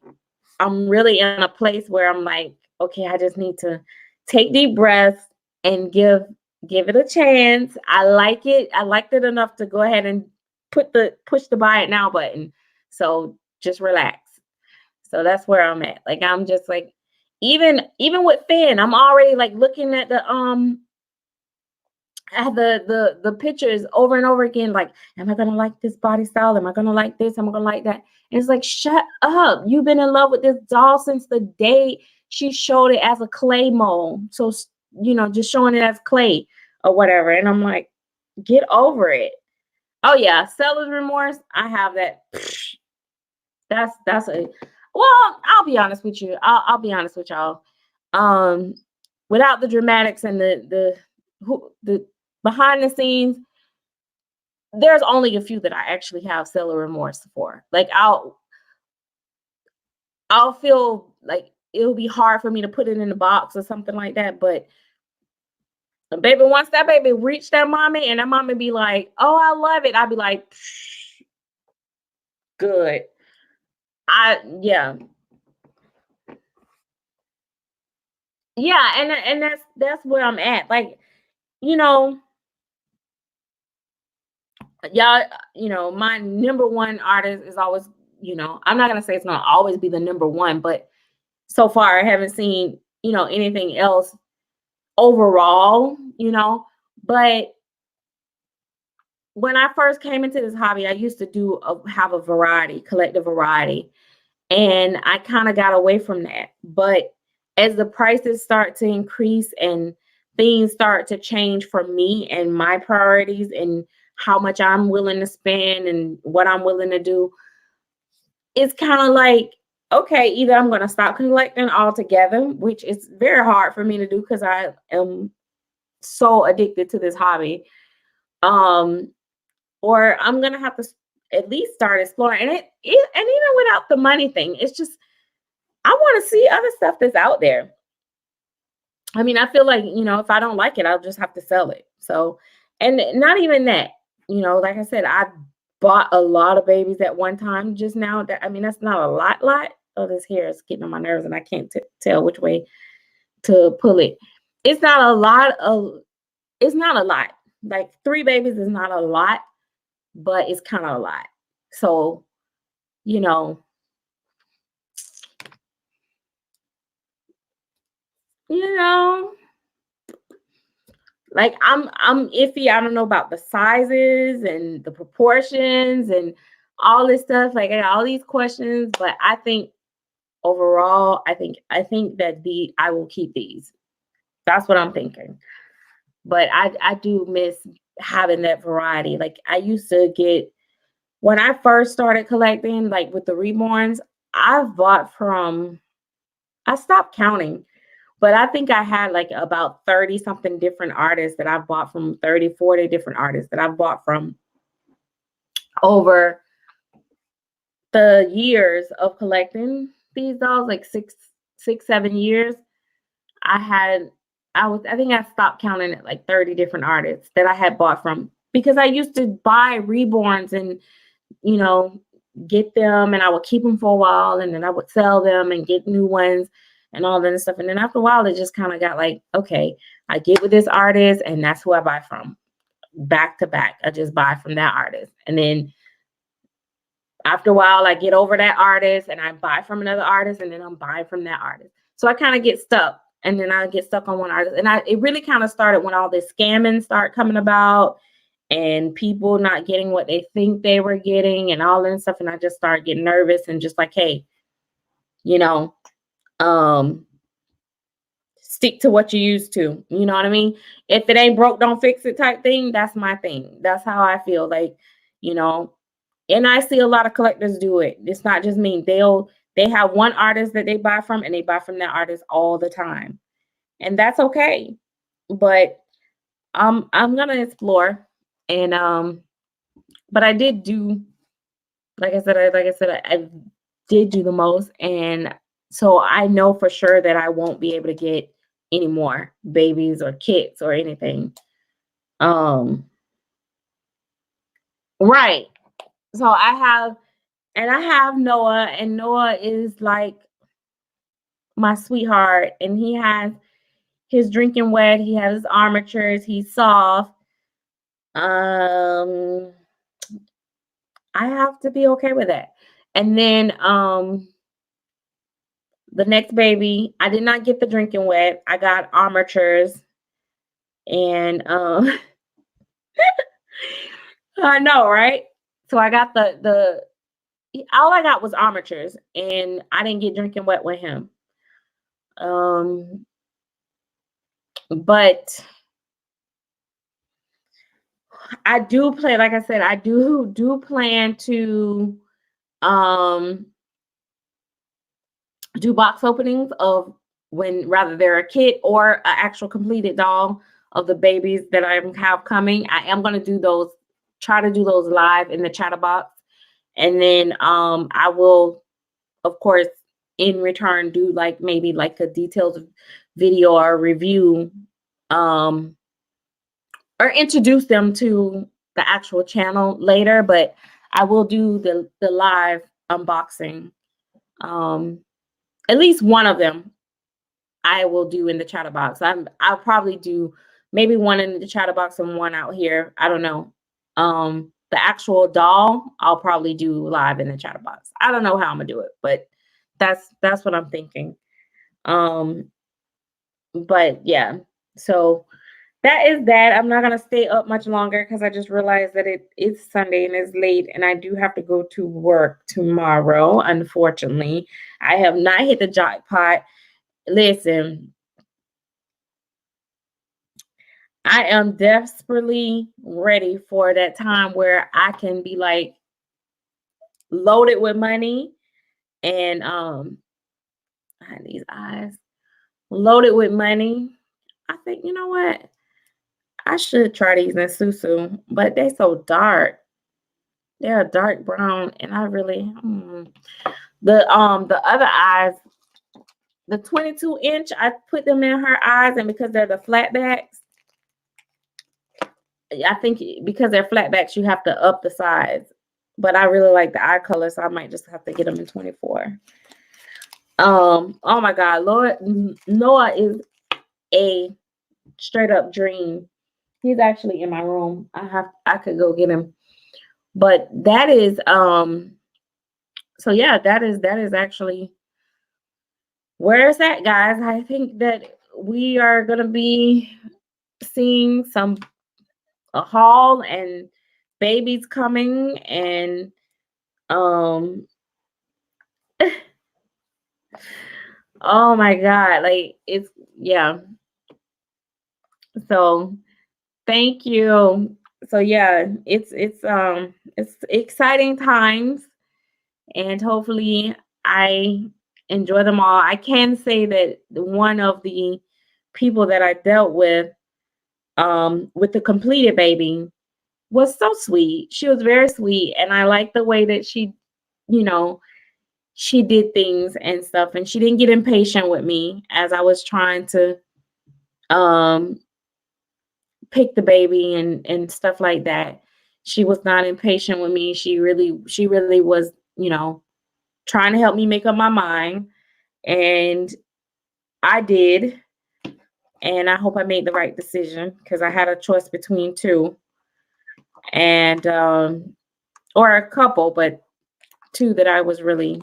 in a place where I'm like, okay, I just need to take deep breaths and give it a chance. I like it. I liked it enough to go ahead and push the buy it now button. So just relax. So that's where I'm at. Like, I'm just like, even with Finn, I'm already like looking at the pictures over and over again. Like, am I gonna like this body style? Am I gonna like this? Am I gonna like that? And it's like, shut up. You've been in love with this doll since the day she showed it as a clay mold. So, you know, just showing it as clay or whatever. And I'm like, get over it. Oh yeah, seller's remorse. I have that. That's a, well, I'll be honest with you. I'll be honest with y'all. Without the dramatics and the behind the scenes, there's only a few that I actually have seller remorse for. Like, I'll feel like it'll be hard for me to put it in the box or something like that. But baby, once that baby reach that mommy and that mommy be like, oh, I love it, I'll be like, good. Yeah, and that's where I'm at. Like, you know, y'all, you know, my number one artist is always, you know, I'm not gonna say it's gonna always be the number one, but so far I haven't seen, you know, anything else overall, you know. But when I first came into this hobby, I used to have a variety, collect a variety. And I kind of got away from that. But as the prices start to increase and things start to change for me and my priorities and how much I'm willing to spend and what I'm willing to do, it's kind of like, okay, either I'm going to stop collecting altogether, which is very hard for me to do because I am so addicted to this hobby. Or I'm going to have to at least start exploring. And even without the money thing, it's just, I want to see other stuff that's out there. I mean, I feel like, you know, if I don't like it, I'll just have to sell it. So, and not even that. you know, like I said, I bought a lot of babies at one time just now. That, I mean, that's not a lot. Oh, this hair is getting on my nerves and I can't tell which way to pull it. It's not a lot of, it's not a lot. Like 3 babies is not a lot, but it's kind of a lot. So, you know, like I'm iffy. I don't know about the sizes and the proportions and all this stuff. Like I got all these questions, but I think overall, I think that I will keep these. That's what I'm thinking. But I do miss having that variety. Like I used to get when I first started collecting, like with the reborns, I've bought from I stopped counting, but I think I had like about 30 something different artists that I've bought from, 30, 40 different artists that I've bought from over the years of collecting these dolls, like 7 years. I think I stopped counting at like 30 different artists that I had bought from because I used to buy reborns and, you know, get them and I would keep them for a while and then I would sell them and get new ones and all that stuff. And then after a while, it just kind of got like, okay, I get with this artist and that's who I buy from back to back. I just buy from that artist. And then after a while, I get over that artist and I buy from another artist and then I'm buying from that artist. So I kind of get stuck and then I get stuck on one artist. And it really kind of started when all this scamming started coming about and people not getting what they think they were getting and all that stuff. And I just started getting nervous and just like, hey, you know, stick to what you used to, you know what I mean? If it ain't broke, don't fix it type thing. That's my thing. That's how I feel like, you know, and I see a lot of collectors do it. It's not just me. They have one artist that they buy from and they buy from that artist all the time. And that's okay. But I'm going to explore. And but I did do, like I said, I did do the most, and so I know for sure that I won't be able to get any more babies or kits or anything. Right. So I have Noah, and Noah is like my sweetheart, and he has his drinking wet, he has his armatures, he's soft. I have to be okay with that. And then the next baby, I did not get the drinking wet. I got armatures. And I know, right? So I got the all I got was armatures and I didn't get drinking wet with him. But I do plan, like I said, I do plan to do box openings of when rather they're a kit or an actual completed doll of the babies that I have coming. I am going to do those, try to do those live in the Chatterbox. And then I will, of course, in return, do like maybe like a detailed video or review or introduce them to the actual channel later. But I will do the live unboxing. At least one of them I will do in the Chatterbox. I'll probably do maybe one in the Chatterbox and one out here. I don't know. The actual doll, I'll probably do live in the Chatterbox. I don't know how I'm gonna do it, but that's what I'm thinking. But yeah, so that is that. I'm not gonna stay up much longer because I just realized that it's Sunday and it's late, and I do have to go to work tomorrow. Unfortunately, I have not hit the jackpot. Listen, I am desperately ready for that time where I can be like loaded with money and I have these eyes loaded with money. I think, you know what? I should try these in Susu, but they're so dark. They're a dark brown, and I really the other eyes, the 22-inch, I put them in her eyes, and because they're the flat backs, I think because they're flat backs, you have to up the size. But I really like the eye color, so I might just have to get them in 24. Oh my God, Lord, Noah is a straight up dream. He's actually in my room. I could go get him. But that is so yeah, that is actually where it's at, guys. I think that we are gonna be seeing a haul and babies coming and um oh my God, like it's yeah. So thank you. So yeah, it's exciting times and hopefully I enjoy them all. I can say that one of the people that I dealt with the completed baby was so sweet. She was very sweet and I like the way that she, you know, she did things and stuff and she didn't get impatient with me as I was trying to um pick the baby and stuff like that. She was not impatient with me. She really was, trying to help me make up my mind and I did. And I hope I made the right decision because I had a choice between two and or a couple, but two that I was really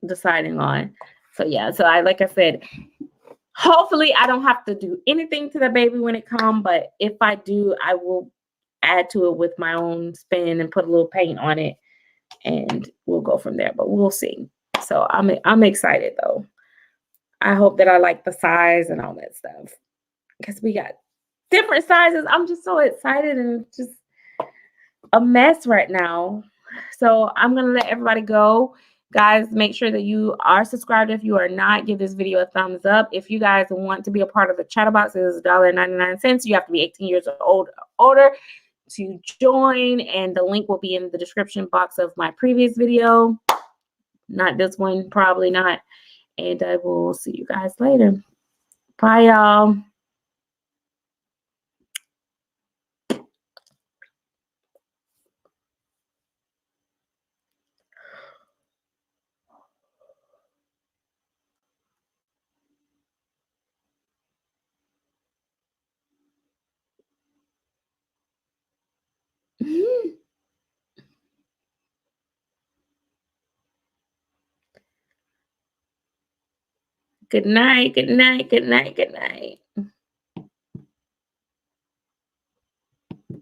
deciding on. So yeah, so like I said, hopefully I don't have to do anything to the baby when it comes, but if I do, I will add to it with my own spin and put a little paint on it and we'll go from there, but we'll see. So I'm excited though. I hope that I like the size and all that stuff because we got different sizes. I'm just so excited and just a mess right now. So I'm going to let everybody go. Guys, make sure that you are subscribed. If you are not, give this video a thumbs up. If you guys want to be a part of the Chatterbox, it is $1.99. You have to be 18 years old or older to join, and the link will be in the description box of my previous video. Not this one, probably not. And I will see you guys later. Bye, y'all. Good night, good night, good night, good night.